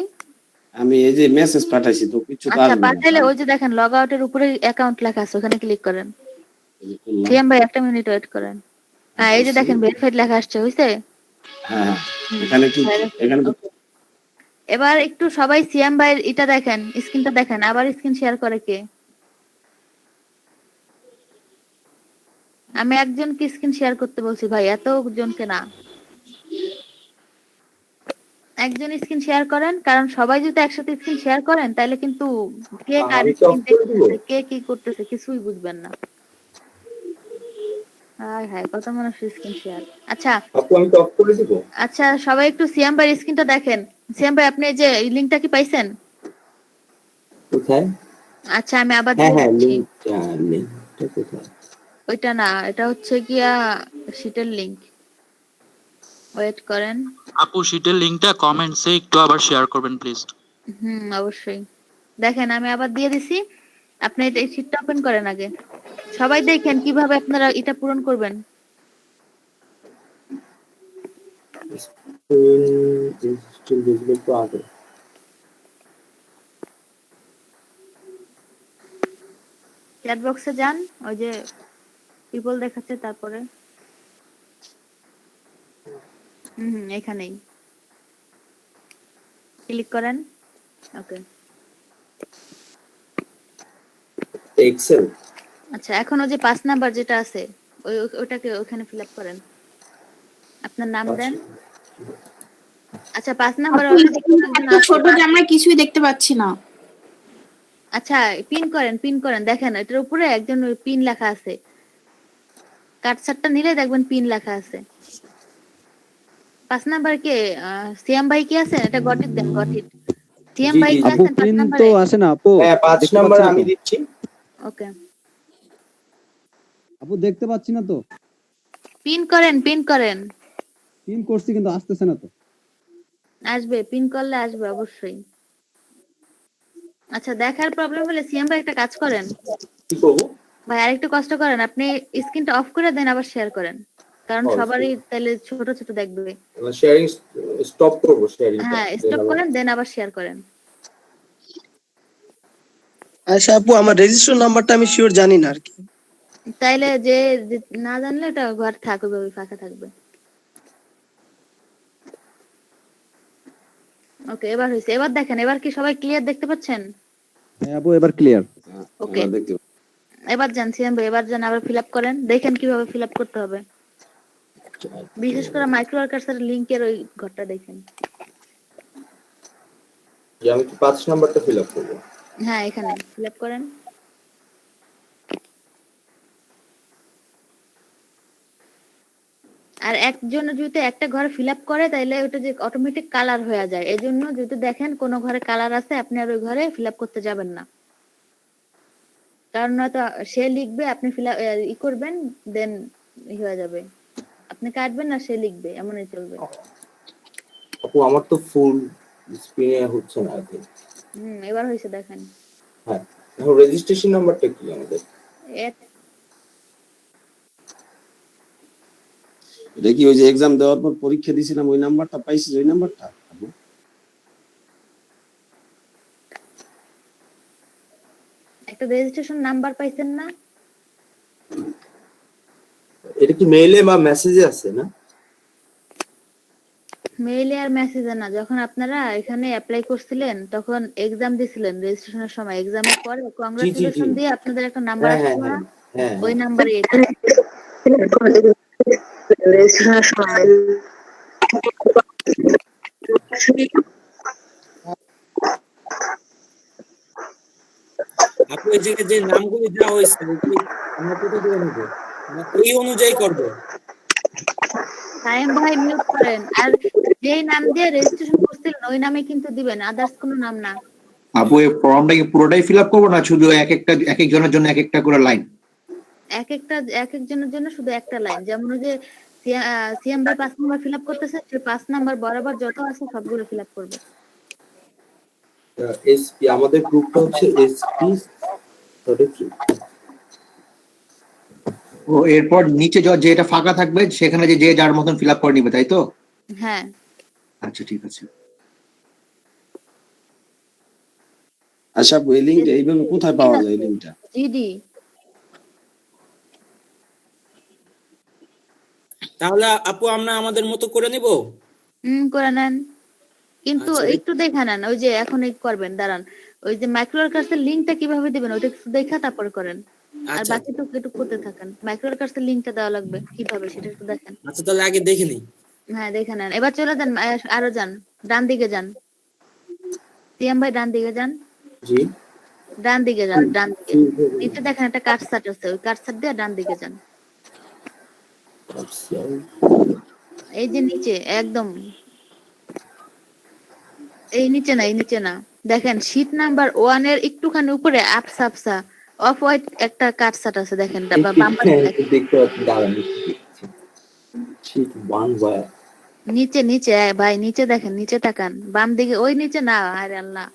J: আমি এই যে মেসেজ পাঠাইছি তো কিছু তো
A: আচ্ছা
J: আসবে না।
A: পাঠাইলে ওই যে দেখেন লগ আউটের উপরে অ্যাকাউন্ট লেখা আছে, ওখানে ক্লিক করেন।
J: এই যে করলাম।
A: সিএম ভাই 1 মিনিট ওয়েট করেন। হ্যাঁ এই যে দেখেন ভেরিফাইড লেখা আসছে, হইছে?
J: হ্যাঁ হ্যাঁ, এখানে কি এখানে তো
A: এবার একটু সবাই সিএম ভাই এটা দেখেন, স্ক্রিনটা দেখেন, আবার স্ক্রিন শেয়ার করে কে? আমি একজনকে স্ক্রিন শেয়ার করতে বলছি ভাই, এত জনকে না। একজন স্ক্রিন শেয়ার করেন, কারণ সবাই যদি একসাথে স্ক্রিন শেয়ার করেন তাহলে কিন্তু কে কার
B: আমি কি
A: স্ক্রিন
B: off করে দিব?
A: দেখতেছে, কে কি করতেছে কিছুই বুঝবেন না। হায় হায় কত মানুষের স্ক্রিন শেয়ার। আচ্ছা
B: আপু আমি তো অফ করে দিব।
A: আচ্ছা সবাই একটু সিএম ভাই স্ক্রিনটা দেখেন। সিএম ভাই আপনি এই যে লিংকটা কি পাইছেন?
B: কোথায়?
A: আচ্ছা আমি আবার
B: হ্যাঁ
A: দিয়ে
B: হ্যাঁ
A: দিচ্ছি।
B: লিঙ্কটা কোথায়?
A: ওইটা না, এটা হচ্ছে গিয়া শীটের লিংক। ওয়েট করেন।
K: আপু শিটের লিংকটা কমেন্টসে একটু আবার শেয়ার করবেন প্লিজ।
A: অবশ্যই। দেখেন আমি আবার দিয়ে দিছি, আপনি এই শীটটা ওপেন করেন আগে। সবাই দেখেন কিভাবে আপনারা এটা পূরণ করবেন।
B: স্টিল ভিজিবল তো আগে।
A: চ্যাট বক্সে যান, ওই যে পিপল দেখাচ্ছে, তারপরে এখানেই ক্লিক করেন। ওকে
B: এক্সেল।
A: আচ্ছা এখন ওই যে 5 নাম্বার যেটা আছে ওটাকে ওখানে ফিল আপ করেন, আপনার নাম দেন। আচ্ছা 5 নাম্বার
G: ছোট যে আমরা কিছুই দেখতে পাচ্ছি না।
A: আচ্ছা পিন করেন দেখেন এটার উপরে একজন পিন লেখা আছে, কাটসারটা নিলে দেখবেন পিন লেখা আছে। 5 নাম্বার কে সিএম ভাই কি আছে? এটা গঠিত দেন, গঠিত। সিএম ভাই কি
C: আপু
A: আছেন 5
C: পিন তো
A: নাম্বারে?
C: আসে না আপু।
B: হ্যাঁ 5
C: দেখতে
B: নাম্বার
C: পাচ্ছি না
B: আমি
C: তো।
B: দিচ্ছি।
A: ওকে
C: আপু দেখতে পাচ্ছি না তো।
A: পিন করেন
C: পিন করছি কিন্তু আসতেছে না তো।
A: আসবে, পিন করলে আসবে অবশ্যই। আচ্ছা দেখার প্রবলেম হলে সিএম ভাই একটা কাজ করেন,
B: কি করব?
A: ভাই আরেকটু কষ্ট করেন, আপনি স্ক্রিনটা অফ করে দেন আবার শেয়ার করেন, কারণ
B: অবশ্যই।
A: সবারই তাহলে ছোট ছোট দেখবে।
B: শেয়ারিং স্টপ করব, শেয়ারিং।
A: হ্যাঁ স্টপ করেন, দেন আবার শেয়ার করেন।
E: আচ্ছা আপু আমার রেজিস্ট্রেশন নাম্বারটা আমি শিওর জানি না আর কি।
A: তাইলে যে না জানলে ওটা ঘর থাকবে, ওই ফাঁকা থাকবে। ওকে এবার হয়েছে, এবার দেখেন, এবার কি সবাই ক্লিয়ার দেখতে পাচ্ছেন?
C: হ্যাঁ আপু এবার ক্লিয়ার।
A: ওকে
J: এবার দেখতে
A: এবার যান সিএম ভাই, এবার যান আবার ফিল আপ করেন, দেখেন কিভাবে ফিল আপ করতে হবে। বিশেষ করে মাইক্রো ওয়ার্কার্সের লিংকের ওই ঘরটা দেখেন।
B: যে আমি কি 5 নাম্বারটা ফিল আপ করব?
A: হ্যাঁ এখানে ফিল আপ করেন। আর একজন যদি একটা ঘরে ফিল আপ করে তাহলে ওটা যে অটোমেটিক কালার হয়ে যায়, এই জন্য যদি দেখেন কোন ঘরে কালার আছে আপনি আর ওই ঘরে ফিল আপ করতে যাবেন না, কারণ নয়তো সে লিখবে আপনি ই করবেন, দেন হয়ে যাবে, আপনি কাটবেন না সে লিখবে, এমনই চলবে।
B: আপু আমার তো ফুল স্ক্রিনে হচ্ছে না আর কি।
A: এবার হয়েছে দেখেন।
B: হ্যাঁ এখন রেজিস্ট্রেশন নাম্বারটা কি আমাদের?
J: দেখি ওই যে এক্সাম দেওয়ার পর পরীক্ষা দিয়েছিলাম ওই নাম্বারটা পাইছি, ওই নাম্বারটা
A: একটা রেজিস্ট্রেশন নাম্বার পাইছেন না?
B: এটা কি মেইলে বা মেসেজে আছে না?
A: মেইলে আর মেসেজে না, যখন আপনারা এখানে অ্যাপ্লাই করছিলেন তখন এক্সাম দিছিলেন, রেজিস্ট্রেশনের সময় এক্সামের পরে
B: জি জি জি
A: কংগ্রাচুলেশন দিয়ে আপনাদের একটা নাম্বার
B: হ্যাঁ হ্যাঁ
A: আসছিল না,
B: হ্যাঁ হ্যাঁ
A: ওই
B: হ্যাঁ
A: নাম্বারে এটা।
I: আপু এই জায়গায় যে নামগুলো দেওয়া হয়েছে ওগুলি আমরা কোথা থেকে নেবো? আমরা ওই অনুযায়ী করবো।
A: সায়েম ভাই মিউট করেন, আর যেই নাম দিয়ে রেজিস্ট্রেশন করছিলেন ওই নামে কিন্তু দিবেন, আদার্স কোনো নাম না।
O: আপু এই ফর্মটা কি পুরোটাই ফিল আপ করবো না শুধু এক একজনের জন্য এক একটা করে লাইন?
A: এক একজনের জন্য শুধু একটা লাইন, যেমন ওই যে সিএম ভাই 5 নাম্বার ফিল আপ করতেছে, সে 5 নাম্বার বরাবর যত আছে সবগুলো ফিল আপ করবে।
B: এসপি আমাদের গ্রুপটা হচ্ছে এসপি
O: ও এরপর নিচে যেটা ফাঁকা থাকবে সেখানে যে যার মতন ফিল আপ করে নিবে, তাই তো?
A: হ্যাঁ
O: আচ্ছা ঠিক আছে।
J: আচ্ছা এই লিঙ্কটা এইভাবে কোথায় পাওয়া যায় এই লিঙ্কটা?
A: জিডি।
I: তাহলে আপু আমরা আমাদের মতো করে নিব।
A: করে নেন, কিন্তু
I: আচ্ছা,
A: একটু দেখা নেন, ওই যে এখন এই করবেন, দাঁড়ান, ওই যে মাইক্রো ওয়ার্কার্সের লিংকটা কিভাবে দিবেন ওইটা একটু দেখা তারপরে করেন, আর
I: আচ্ছা
A: বাকি তো একটু করতে থাকেন। মাইক্রো ওয়ার্কার্সের লিংকটা দেওয়া লাগবে কিভাবে সেটা একটু দেখেন।
I: আচ্ছা তাহলে আগে দেখে নিই।
A: হ্যাঁ দেখে নেন, এবার চলে যান, আরো যান, ডান দিকে যান, সিএম ভাই ডান দিকে যান,
B: জি
A: ডান দিকে যান, ডান দিকে নিচে দেখেন একটা কার্ড সেট আছে, ওই কার্ড সেট দিয়ে ডান দিকে যান। এই যে নিচে একদম, এই নিচে না, এই নিচে না, দেখেন শীট নাম্বার 1 এর একটুখানি উপরে আপসা আপসা অফ হোয়াইট একটা কার্ড সেট আছে, দেখেন বাম পাশে দেখেন।
B: দেখতে পাচ্ছি, দাঁড়ান ঠিক ওয়ান ওয়ার
A: নিচে নিচে ভাই নিচে দেখেন, নিচে তাকান, বাম দিকে, ওই নিচে না, আরে আল্লাহ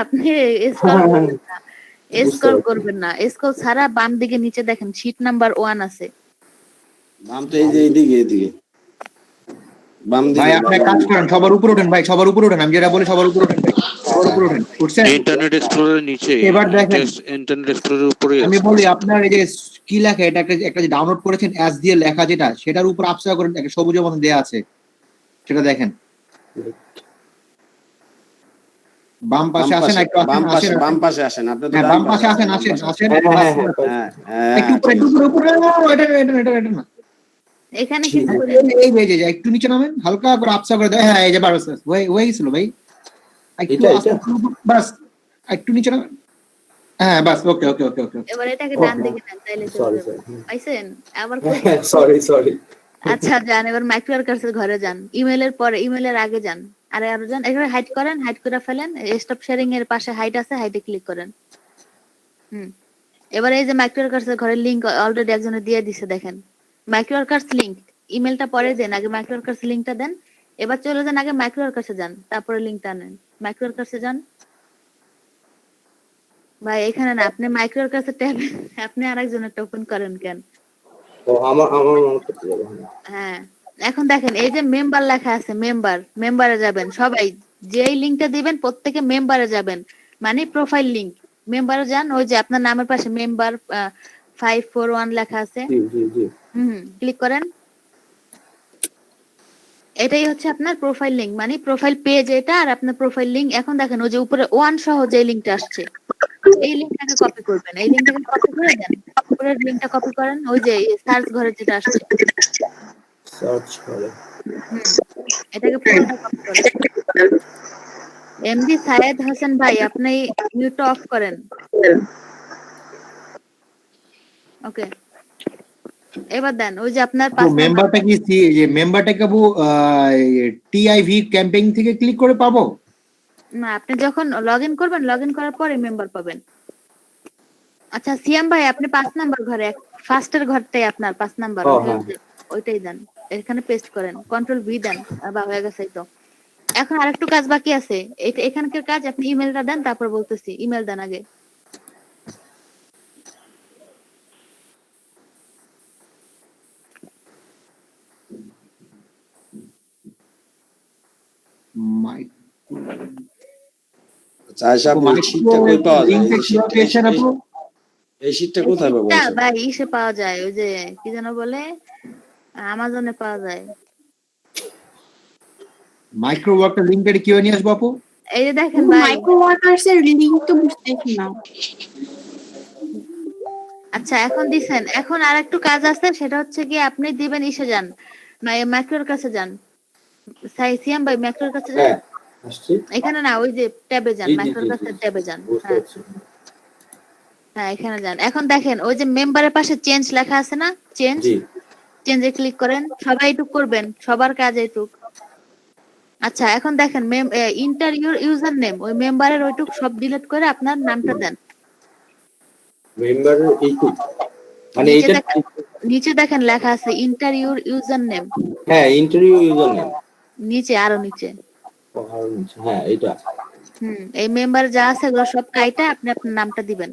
A: আপনি স্ক্রল করবেন না, স্ক্রল করবেন না, স্ক্রল ছাড়া বাম দিকে নিচে দেখেন শীট নাম্বার 1 আছে।
J: বাম তো এই যে এইদিকে বাম দিকে।
O: ভাই আপনি কাজ করেন, সবার উপরে ওঠেন ভাই, সবার উপরে ওঠেন, আমি যেটা বলি সবার উপরে ওঠেন ভাই, সবার উপরে ওঠেন। উঠছেন?
H: ইন্টারনেট এক্সপ্লোরারের নিচে,
O: এবার দেখেন
H: ইন্টারনেট এক্সপ্লোরারের উপরে
O: আমি বলি আপনার এই যে কি লেখা, এটা একটা যে ডাউনলোড করেছেন অ্যাস দিয়ে লেখা যেটা, সেটার উপর আপসা করে একটা সবুজের মতন দেয়া আছে, সেটা দেখেন। বাম পাশে আসেন, একটু আসেন,
J: বাম পাশে আসেন, আপনি তো
O: বাম পাশে আসেন, আসেন একটু উপরে এটা না,
A: এখানে কিছু করে
O: এই যে একটু নিচে নামেন, হালকা করে আপসা করে দেয়, হ্যাঁ এই যে বাস হয়ে গেছিল ভাই, একটু বাস একটু নিচে নামেন, হ্যাঁ বাস, ওকে ওকে ওকে ওকে।
A: এবার এটাকে ডান দিকে নেন, তাইলে চলে যাবে। পাইছেন? আবার
B: সরি
A: আচ্ছা যান, এবার মাইক্রো ওয়ার্কার্সের ঘরে যান, ইমেলের পরে, ইমেলের আগে যান, আরে আরো যান, এখানে হাইড করেন, হাইড করে ফেলেন, স্টপ শেয়ারিং এর পাশে হাইড আছে, হাইডে ক্লিক করেন। এবার এই যে মাইক্রো ওয়ার্কার্সের ঘরের লিংক অলরেডি একজনে দিয়ে দিছে, দেখেন মাইক্রো ওয়ার্কার্স লিংক, ইমেলটা পরে দেন, আগে মাইক্রো ওয়ার্কার্স লিংকটা দেন। এবার চলে যান, আগে মাইক্রো ওয়ার্কার্সে যান, তারপরে লিংকটা নেন, মাইক্রো ওয়ার্কার্সে যান। ভাই এখানে না, আপনি মাইক্রো ওয়ার্কার্সের ট্যাবে আপনি আরেকজনেরটা ওপেন করেন কেন?
B: ও আমার মনে করতে যাবে।
A: হ্যাঁ এখন দেখেন এই যে মেম্বার লেখা আছে, মেম্বারে যাবেন সবাই, যেই লিংকটা দিবেন প্রত্যেকে মেম্বারে যাবেন, মানে প্রোফাইল লিংক, মেম্বারে যান, ওই যে আপনার নামের পাশে মেম্বার 541 লেখা আছে, ক্লিক করেন। এটাই হচ্ছে আপনার প্রোফাইল লিংক, মানে প্রোফাইল পেজ এটা, আর আপনার প্রোফাইল লিংক। এখন দেখেন ওই যে উপরে 1 সহ যে লিংকটা আসছে, এই লিংকটাকে কপি করবেন, এই লিংকটাকে কপি করে দেন, উপরের লিংকটা কপি করেন, ওই যে সার্চ ঘরে যেটা আসছে
B: সার্চ করে
A: এটাকে পুরোটা কপি করেন। এমডি সায়েদ হোসেন ভাই আপনি মিউটটা অফ করেন। ওকে এবার দেন, ওই যে আপনার
O: মেম্বারটা কি যে মেম্বারটাকে টিআইভি ক্যাম্পেইন থেকে ক্লিক করে পাবো
A: না, আপনি যখন লগইন করবেন, লগইন করার পরে মেম্বার পাবেন। আচ্ছা সিএম ভাই আপনি 5 নাম্বার ঘরে, ফার্স্টের ঘরটাই আপনার 5 নাম্বার, ওইটাই দেন, এখানে পেস্ট করেন, কন্ট্রোল ভি দেন, বা হয়ে গেছে তো। এখন আরেকটু কাজ বাকি আছে, এটা এখানকার কাজ, আপনি ইমেলটা দেন, তারপর বলতেছি, ইমেল দেন আগে।
J: এই শীটটা কোথায় পাবো?
A: ভাই ইসে পাওয়া যায়, ওই যে কি যেন বলে, আমাজনে পাওয়া যায়।
O: মাইক্রো ওয়ার্কার লিঙ্কটা কিভাবে নিয়ে আসবো আপু?
A: এই যে দেখেন ভাই,
G: মাইক্রো ওয়ার্কার্স এর লিংক তো বুঝতেছি না।
A: আচ্ছা এখন দিছেন, এখন আর একটু কাজ আছে, সেটা হচ্ছে কি আপনি দিবেন ইসে যান, ম্যাক্রোর কাছে যান, সিয়াম ভাই ম্যাক্রোর কাছে যান।
B: হ্যাঁ আসছি।
A: এখানে না, ওই যে ট্যাবে যান,
B: জি, জি,
A: ম্যাক্রোর
B: জি,
A: কাছে
B: জি।
A: ট্যাবে যান।
B: বুঝতে
A: হ্যাঁ
B: পারছি।
A: হ্যাঁ এখানে যান। এখন দেখেন ওই যে মেম্বারের পাশে চেঞ্জ লেখা আছে না, চেঞ্জ,
B: জি
A: চেঞ্জে ক্লিক করেন, সবাই এইটুক করবেন, সবার কাজ এইটুক। আচ্ছা এখন দেখেন ইন্টার ইউজার নেম, ওই মেম্বারের ওইটুক সব ডিলিট করে আপনার নামটা দেন।
B: মেম্বারের এইটুক মানে
A: নিচে
B: এইটা।
A: দেখেন, নিচে দেখেন লেখা আছে ইন্টার ইউজার নেম,
B: হ্যাঁ ইন্টারভিউ ইউজার নেম।
A: নিচে আরো নিচে।
B: হ্যাঁ এটা।
A: এই মেম্বার যা আছে এগুলো সব কাইটা আপনি আপনার নামটা দিবেন।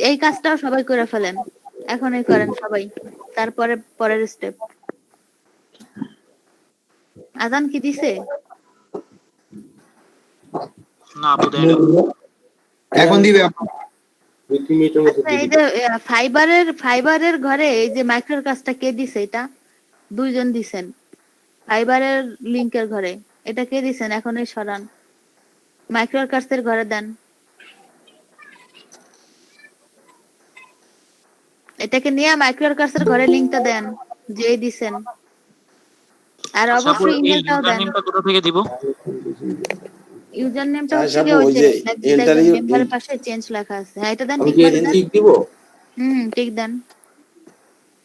A: এই কাজটাও সবাই করে ফেলেন, এখনই করেন সবাই, তারপরে পরের স্টেপ। আজান কি দিছে?
K: না আপু দেয়নি।
O: এখন দিবে আপু।
B: 2-3 মিনিটের মধ্যে
A: আচ্ছা, এই যে ফাইবারের ঘরে এই যে মাইক্রোর কাজটা কে দিছে? এটা দুইজন দিছেন। ফাইবারের লিংকের ঘরে এটা কে দিছেন? এখনই সরান, মাইক্রোর কাজের ঘরে দেন। এটাকে নিয়ে মাইক্রোর কাজের ঘরে লিংকটা দেন, যেই দিছেন। আর
K: আচ্ছা আপু,
A: অবশ্যই
K: এই
A: ইমেলটাও
K: ইউজার
A: দেন।
K: নেমটা কোথা থেকে দিব?
A: ইউজার নেমটা
J: আচ্ছা
A: হচ্ছে
J: আপু,
A: কি ওই
J: ওই
A: যে
J: যে
A: দেখবেন
J: ইন্টারভিউ
A: মেম্বারের পাশে চেঞ্জ লেখা আছে, হ্যাঁ এটা দেন,
B: আমি
A: টিক
B: কি
A: মার্ক দেন।
B: ঠিক দিব?
A: ঠিক দেন,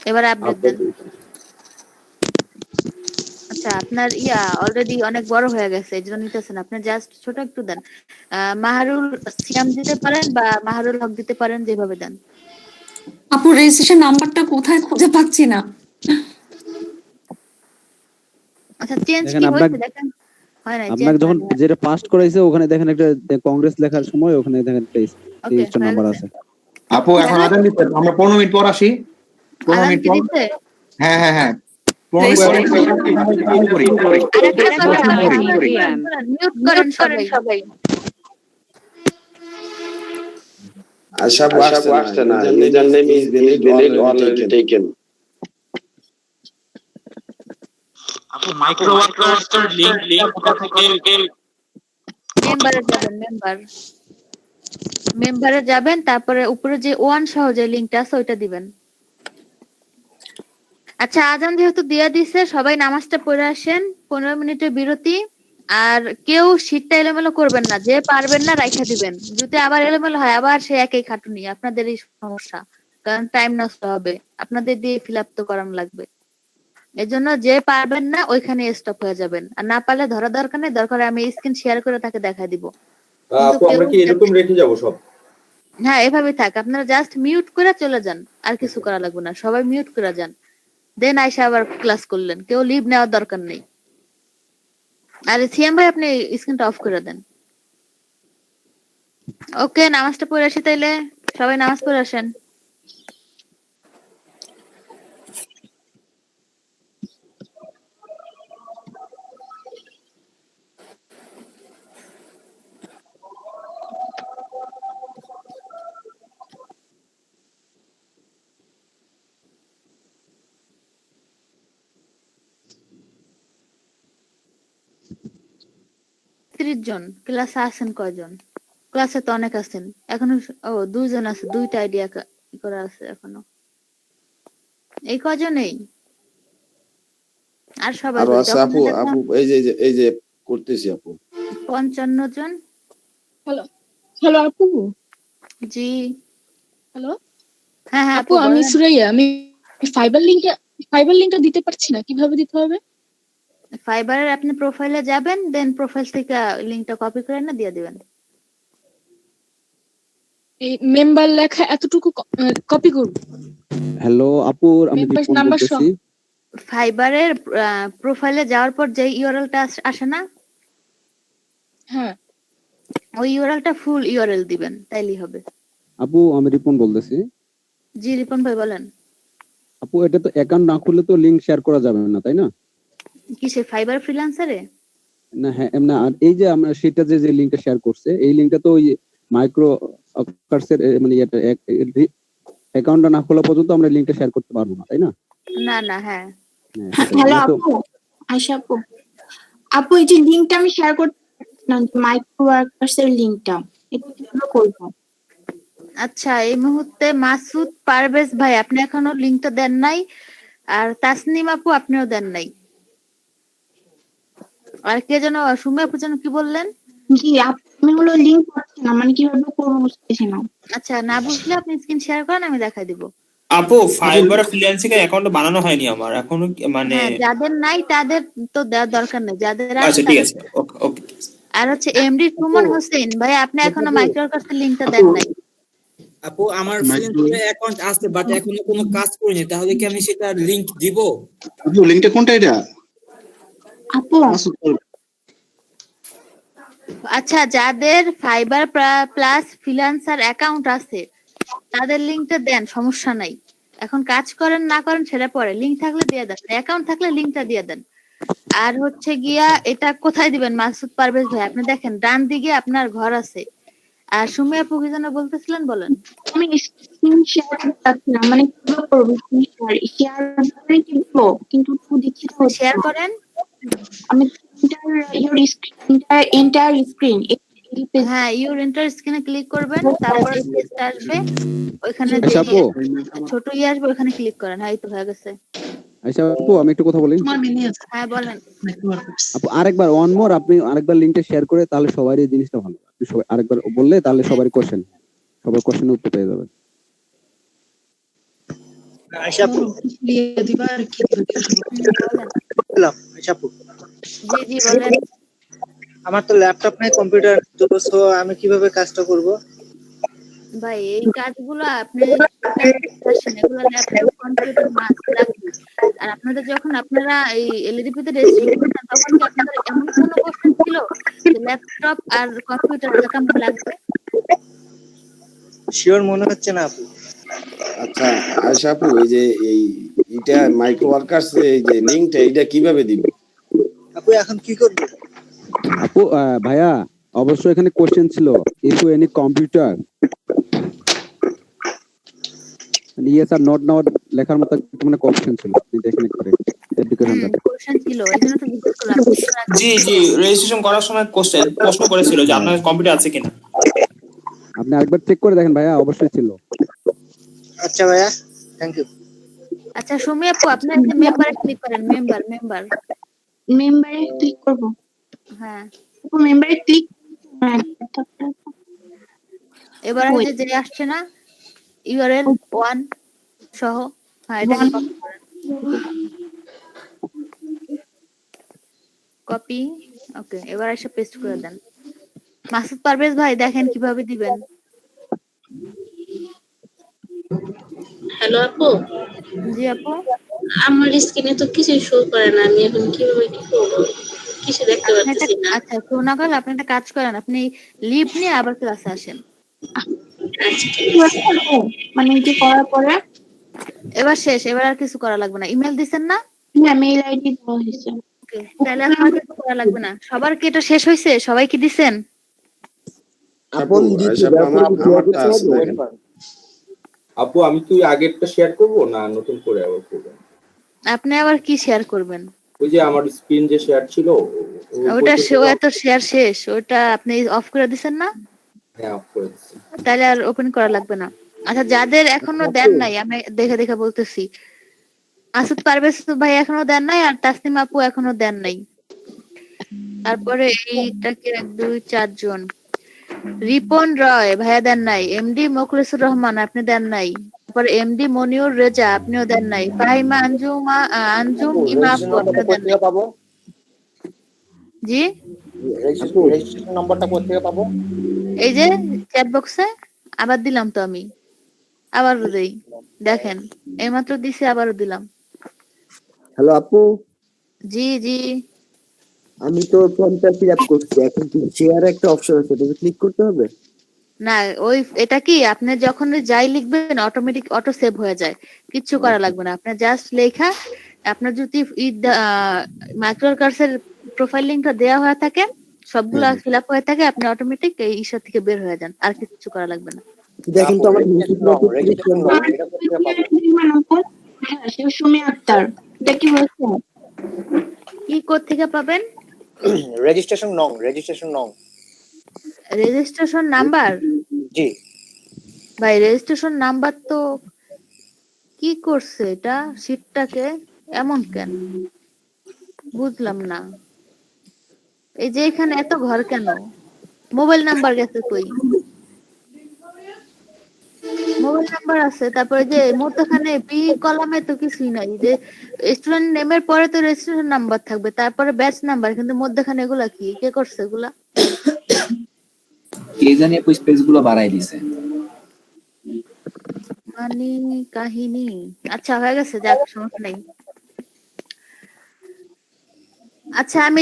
A: এবার আপডেট দেন। আচ্ছা আপনার অলরেডি অনেক বড় হয়ে গেছে, এই জন্য নিতেছেন, আপনি জাস্ট ছোট একটু দেন। মাহারুল সিয়াম দিতে পারেন বা মাহারুল হক দিতে পারেন, যেভাবে দেন।
G: আপু রেজিস্ট্রেশন নাম্বারটা কোথায় খুঁজে পাচ্ছি না।
A: আচ্ছা চেঞ্জ
C: দেখেন
A: কি
C: আপনার,
A: হয়েছে দেখেন, হয় নাই চেঞ্জ
C: আপনাকে যখন
A: হয় নাই।
C: যেটা পাস্ট করাইছে ওখানে দেখেন একটা কংগ্রেস লেখার সময় ওখানে দেখেন
A: ওকে
C: রেজিস্টার
A: হয়ে
C: নাম্বার
A: গেছে।
C: আছে।
O: আপু এখন আদান দিতে, আমরা 15 মিনিট পর আসি। 15
A: আজান
O: মিনিট
A: কি
O: পর।
A: দিচ্ছে?
O: হ্যাঁ হ্যাঁ হ্যাঁ 15 মিনিট করি।
A: আরেকটা কথা, মিউট করেন সবাই।
J: আশা আসছে না, user name is valid already taken.
K: আপু মাইক্রো ওয়ার্কার্স এর লিংক কোথা থেকে?
A: মেম্বারে যাবেন, তারপরে উপরে যে ওয়ান সহ যে লিংকটা আছে ওইটা দিবেন। আচ্ছা আজান যেহেতু দিয়ে দিছে, সবাই নামাজটা পড়ে আসেন, 15 মিনিটের বিরতি। আর কেউ শীতটা এলোমেলো করবেন না, যে পারবেন না রাইখা দিবেন, যদি আবার এলোমেলো হয় আবার সে একই খাটুনি, আপনাদেরই সমস্যা, কারণ টাইম নষ্ট হবে, আপনাদের দিয়ে ফিল আপ তো করানো লাগবে। এজন্য যে পারবেন না ওইখানে স্টপ হয়ে যাবেন, আর না পারলে ধরা দরকার নেই, দরকার আমি স্ক্রিন শেয়ার করে তাকে দেখা দিব।
B: আপু আমরা কি এরকম রেখে যাব সব?
A: হ্যাঁ এভাবেই থাক, আপনারা জাস্ট মিউট করে চলে যান, আর কিছু করা লাগবে না, সবাই মিউট করে যান, দেন আইসা আবার ক্লাস করলেন, কেউ লিভ নেওয়ার দরকার নেই। আর সিএম ভাই আপনি স্ক্রিনটা অফ করে দেন। ওকে নামাজটা পড়ে আসি তাইলে, সবাই নামাজ পড়ে আসেন। জন ক্লাসে আছেন কয়জন? ক্লাসে তো অনেক আছেন এখনো। দুইজন আছে, দুইটা আইডিয়া করা আছে এখনো। এই কজনেই, আর সবাই
J: আর আছে আপু, এই যে করতেছি আপু।
A: 55 জন।
P: হ্যালো আপু।
A: জি
P: হ্যালো
A: হ্যাঁ হ্যাঁ
P: আপু, আমি সুরাইয়া। আমি ফাইবার লিংকটা দিতে পারছি না, কিভাবে দিতে হবে?
A: ফাইবারের আপনি প্রোফাইলে যাবেন, দেন প্রোফাইল থেকে লিংকটা কপি করে না দিয়ে দিবেন।
P: এই মেম্বার লেখা এতটুকু কপি করব।
C: হ্যালো আপু, আমি রিপন বলতেছি।
A: ফাইবারের প্রোফাইলে যাওয়ার পর যে ইউআরএলটা আসে না,
P: হ্যাঁ
A: ওই ইউআরএলটা ফুল ইউআরএল দিবেন, তাইলেই হবে।
C: আপু আমি রিপন বলতেছি।
A: জি রিপন ভাই বলেন।
C: আপু এটা তো অ্যাকাউন্ট না খুললে তো লিংক শেয়ার করা যাবে না, তাই না?
A: কিসে? ফাইবার ফ্রিল্যান্সারে
C: না হ্যাঁ না, আর এই যে আমরা সেটা যে লিংকটা শেয়ার করছে, এই লিংকটা তো ওই মাইক্রো ওয়ার্কার্সের মানে অ্যাকাউন্টটা না খোলা পর্যন্ত আমরা লিংকটা শেয়ার করতে পারবো না, তাই না?
A: না না, হ্যাঁ
P: হ্যালো আপু, আয়শা আপু। আপু এই যে লিংকটা আমি শেয়ার করতেছিলাম, মাইক্রো ওয়ার্কার্স এর লিংকটা, এটা কিভাবে করবো?
A: আচ্ছা, এই মুহূর্তে মাসুদ পারভেজ ভাই আপনি এখনো লিংকটা দেন নাই, আর তাসনিম আপু আপনিও দেন নাই। আর কে যেন সুমি আপু যেন কি বললেন?
P: জি আমি হলো লিংক পাচ্ছি না, মানে কিভাবে করবো বুঝতেছি না।
A: আচ্ছা, না বুঝলে আপনি স্ক্রিন শেয়ার করেন, আমি দেখাই দিব।
Q: আপু ফাইবার ফ্রিল্যান্সিং এর অ্যাকাউন্ট বানানো হয়নি আমার এখনো, মানে
A: হ্যাঁ, যাদের নাই তাদের তো দেওয়ার দরকার নেই, যাদের আছে
Q: আচ্ছা ঠিক আছে, ওকে ওকে।
A: আর হচ্ছে এমডি সুমন হোসেন ভাই আপনি এখনো মাইক্রো ওয়ার্কার্সের লিংকটা দেন নাই।
I: আপু আমার ফ্রিল্যান্সিং অ্যাকাউন্ট আছে বাট এখনো কোনো কাজ করিনি, তাহলে কি আমি সেটা লিংক দিব?
F: আপু লিংকটা কোনটা এটা?
P: আপু
A: আচ্ছা, যাদের ফাইবার প্লাস ফ্রিল্যান্সার অ্যাকাউন্ট আছে তাদের লিংকটা দেন, সমস্যা নাই। এখন কাজ করেন না করেন সেটা পরে, লিংক থাকলে দিয়ে দেন, অ্যাকাউন্ট থাকলে লিংকটা দিয়ে দেন। আর হচ্ছে গিয়া এটা কোথায় দিবেন মাসুদ পারভেজ ভাই? আপনি দেখেন ডান দিকে আপনার ঘর আছে। আর সুমি আপু কি যেন বলতেছিলেন, বলেন।
P: আমি স্ক্রিন শেয়ার করতে চাচ্ছিলাম, মানে কিভাবে করবো স্ক্রিন শেয়ার করে কিনবো, কিন্তু একটু দেখি তো
A: শেয়ার করেন।
P: আমি এন্টায়ার স্ক্রিন,
A: হ্যাঁ, ইউর এন্টার স্ক্রিনে ক্লিক করবেন, তারপরে পেজটা আসবে, ওইখানে
C: আচ্ছা আপু,
A: ছোট আসবে, ওখানে ক্লিক করেন। হ্যাঁ, এই তো হয়ে গেছে।
C: আচ্ছা আপু আমি একটু কথা বলি।
A: হ্যাঁ বলেন।
C: আপু আরেকবার ওয়ান মোর, আপনি আরেকবার লিংকটা শেয়ার করে তাহলে সবারই এই জিনিসটা ভালো। আপনি সবাই আরেকবার বললে তাহলে সবারই কোশ্চেন, সবার কোশ্চেনের উত্তর পেয়ে যাবে।
E: আয়শা আপু দিবা আর কি বললাম? আয়শা আপু
A: জি জি বলেন।
E: আমার তো ল্যাপটপ নাই, কম্পিউটার, তো আমি কিভাবে কাজটা করব?
A: ভাই এই কাজগুলো আপনি এগুলো ল্যাপটপ কম্পিউটার মাস্ট লাগবে। আর আপনাদের যখন আপনারা এই এলডিপি তে রেজিস্ট্রেশন করেন তখন কি আপনাদের এমন কোনো কোশ্চেন ছিল যে ল্যাপটপ আর কম্পিউটার একান্ত লাগবে?
E: শিওর মনে হচ্ছে না আপু।
J: আচ্ছা আয়শা আপু, এই যে এটা মাইক্রো ওয়ার্কার্স এই যে লিংকটা এটা কিভাবে দিব?
E: আপু এখন কি করব?
C: আপু ভাইয়া অবশ্যই এখানে কোশ্চেন ছিল, if any computer yes are not not লেখার মতো মানে কোশ্চেন ছিল, আপনি দেখেন করে এডুকেশনটা
A: কোশ্চেন ছিল, এজন্য তো জিজ্ঞেস করলাম।
Q: জি জি, রেজিস্ট্রেশন করার সময় প্রশ্ন করেছিল যে আপনার কম্পিউটার আছে কিনা।
C: আপনি আরেকবার চেক করে দেখেন ভাইয়া, অবশ্যই ছিল।
E: আচ্ছা ভাইয়া, থ্যাংক ইউ।
A: আচ্ছা সুমি আপু, আপনি একটা মেম্বারে ক্লিক করেন,
P: মেম্বারে ক্লিক করব।
A: হ্যাঁ,
P: আপু মেম্বারে ক্লিক,
A: এবার যে আসছে না ইউআরএল 1 সহ, হ্যাঁ এটা কপি। ওকে, এবার এসে পেস্ট করে দেন। মাসুদ পারভেজ ভাই দেখেন কিভাবে দিবেন।
R: হ্যালো আপু।
A: জি আপু,
R: আমার স্ক্রিনে তো কিছু শো করে না, আমি এখন কিভাবে কি করব? কিছু দেখতে পাচ্ছি না।
A: আচ্ছা শো না করলে আপনি একটা কাজ করেন, আপনি লিভ নিয়ে আবার ক্লাসে আসেন।
P: মানে কি করার পরে
A: এবার শেষ, এবার আর কিছু করা লাগবে না। ইমেল দিবেন না?
P: হ্যাঁ, মেইল আইডি দেওয়া হয়েছে।
A: ওকে, তাহলে আর কিছু করা লাগবে না। সবার কি এটা শেষ হয়েছে? সবাই কি দিবেন?
J: আপু আয়শা আপু আমারটা আছে দেখেন।
B: আপু আমি কি আগেরটা শেয়ার করব না নতুন করে আবার করব?
A: আপনি আবার কি শেয়ার করবেন?
B: ওই যে আমার স্ক্রিন যে শেয়ার ছিল
A: ওটা এত শেয়ার শেষ, ওটা আপনি অফ করে দিবেন না?
B: হ্যাঁ অফ করে দিচ্ছি।
A: তাহলে আর ওপেন করা লাগবে না। আচ্ছা, যাদের এখনো দেন নাই, আমি দেখে দেখে বলতেছি। মাসুদ পারভেজ ভাই এখনো দেন নাই, আর তাসনিম আপু এখনো দেন নাই। তারপরে এইটাকে 1 2 4 জন। রিপন রয় ভাইয়া দেন নাই। এমডি মোখলেসুর রহমান আপনি দেন নাই। তারপরে এমডি মনিউর রেজা আপনিও দেন নাই। ফাহিমা আঞ্জুম ইমা আপু আপনিও দেন নাই। জি
D: রেজিস্ট্রেশন নাম্বারটা কোথা থেকে পাবো?
A: এই যে চ্যাট বক্সে আবার দিলাম তো, আমি আবারও দেই, দেখেন এইমাত্র দিছি, আবারও দিলাম।
S: হ্যালো আপু,
A: জি জি
S: আমি তো ফর্মটা ফিল আপ করছি, এখন কি শেয়ার একটা অপশন আছে, ওটাতে ক্লিক করতে হবে?
A: না, ওই এটা কি আপনি যখন যাই লিখবেন অটোমেটিক অটো সেভ হয়ে যায়, কিচ্ছু করা লাগবে না। আপনার জাস্ট লেখা, আপনার যদি মাইক্রো ওয়ার্কার্সের প্রোফাইল লিংকটা দেওয়া হয়ে থাকে, সবগুলা ফিল আপ হয়ে থাকে, আপনি অটোমেটিক এই ইস্যু থেকে বের হয়ে যান, আর কিছু করা লাগবে না।
S: দেখেন তো আমার
P: হ্যাঁ, সুমি আক্তার এটা কি হয়েছে?
A: কি কোড থেকে পাবেন?
D: রেজিস্ট্রেশন নং
A: রেজিস্ট্রেশন নাম্বার?
D: জি
A: ভাই রেজিস্ট্রেশন নাম্বার তো কি করছে এটা শীটটাকে এমন কেন বুঝলাম না। এই যে এখানে এত ঘর কেন? মোবাইল নাম্বার গেছে কই? মোবাইল নাম্বার আছে, তারপরে যে মধ্যখানে বি কলামে তো কিছুই নাই। যে স্টুডেন্ট নেমের পরে তো রেজিস্ট্রেশন নাম্বার থাকবে, তারপরে ব্যাচ নাম্বার, কিন্তু মধ্যখানে এগুলা কি? কে করছে এগুলা?
N: কে জানি আপু স্পেস গুলো বাড়াই দিছে।
A: মানে কাহিনী। আচ্ছা হয়ে গেছে, যাক সমস্যা নেই। আচ্ছা আমি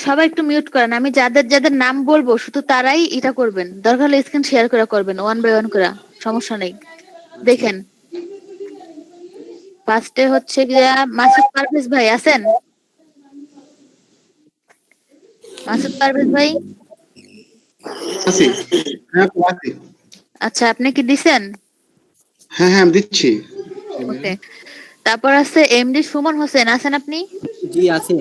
A: সবাই একটু মিউট করেন। আমি যাদের যাদের নাম বলবো শুধু তারাই এটা করবেন, দরকার হলে স্ক্রিন শেয়ার করে করবেন, 1 বাই 1 করে, সমস্যা নেই। দেখেন ফার্স্টে হচ্ছে গিয়া মাসুদ পারভেজ ভাই আছেন? মাসুদ পারভেজ ভাই
F: আছি। হ্যাঁ আপু আছি।
A: আচ্ছা আপনি কি দিছেন?
F: হ্যাঁ হ্যাঁ আমি দিচ্ছি।
A: ওকে। তারপর আছে এমডি সুমন হোসেন, আছেন আপনি?
T: জি আছে।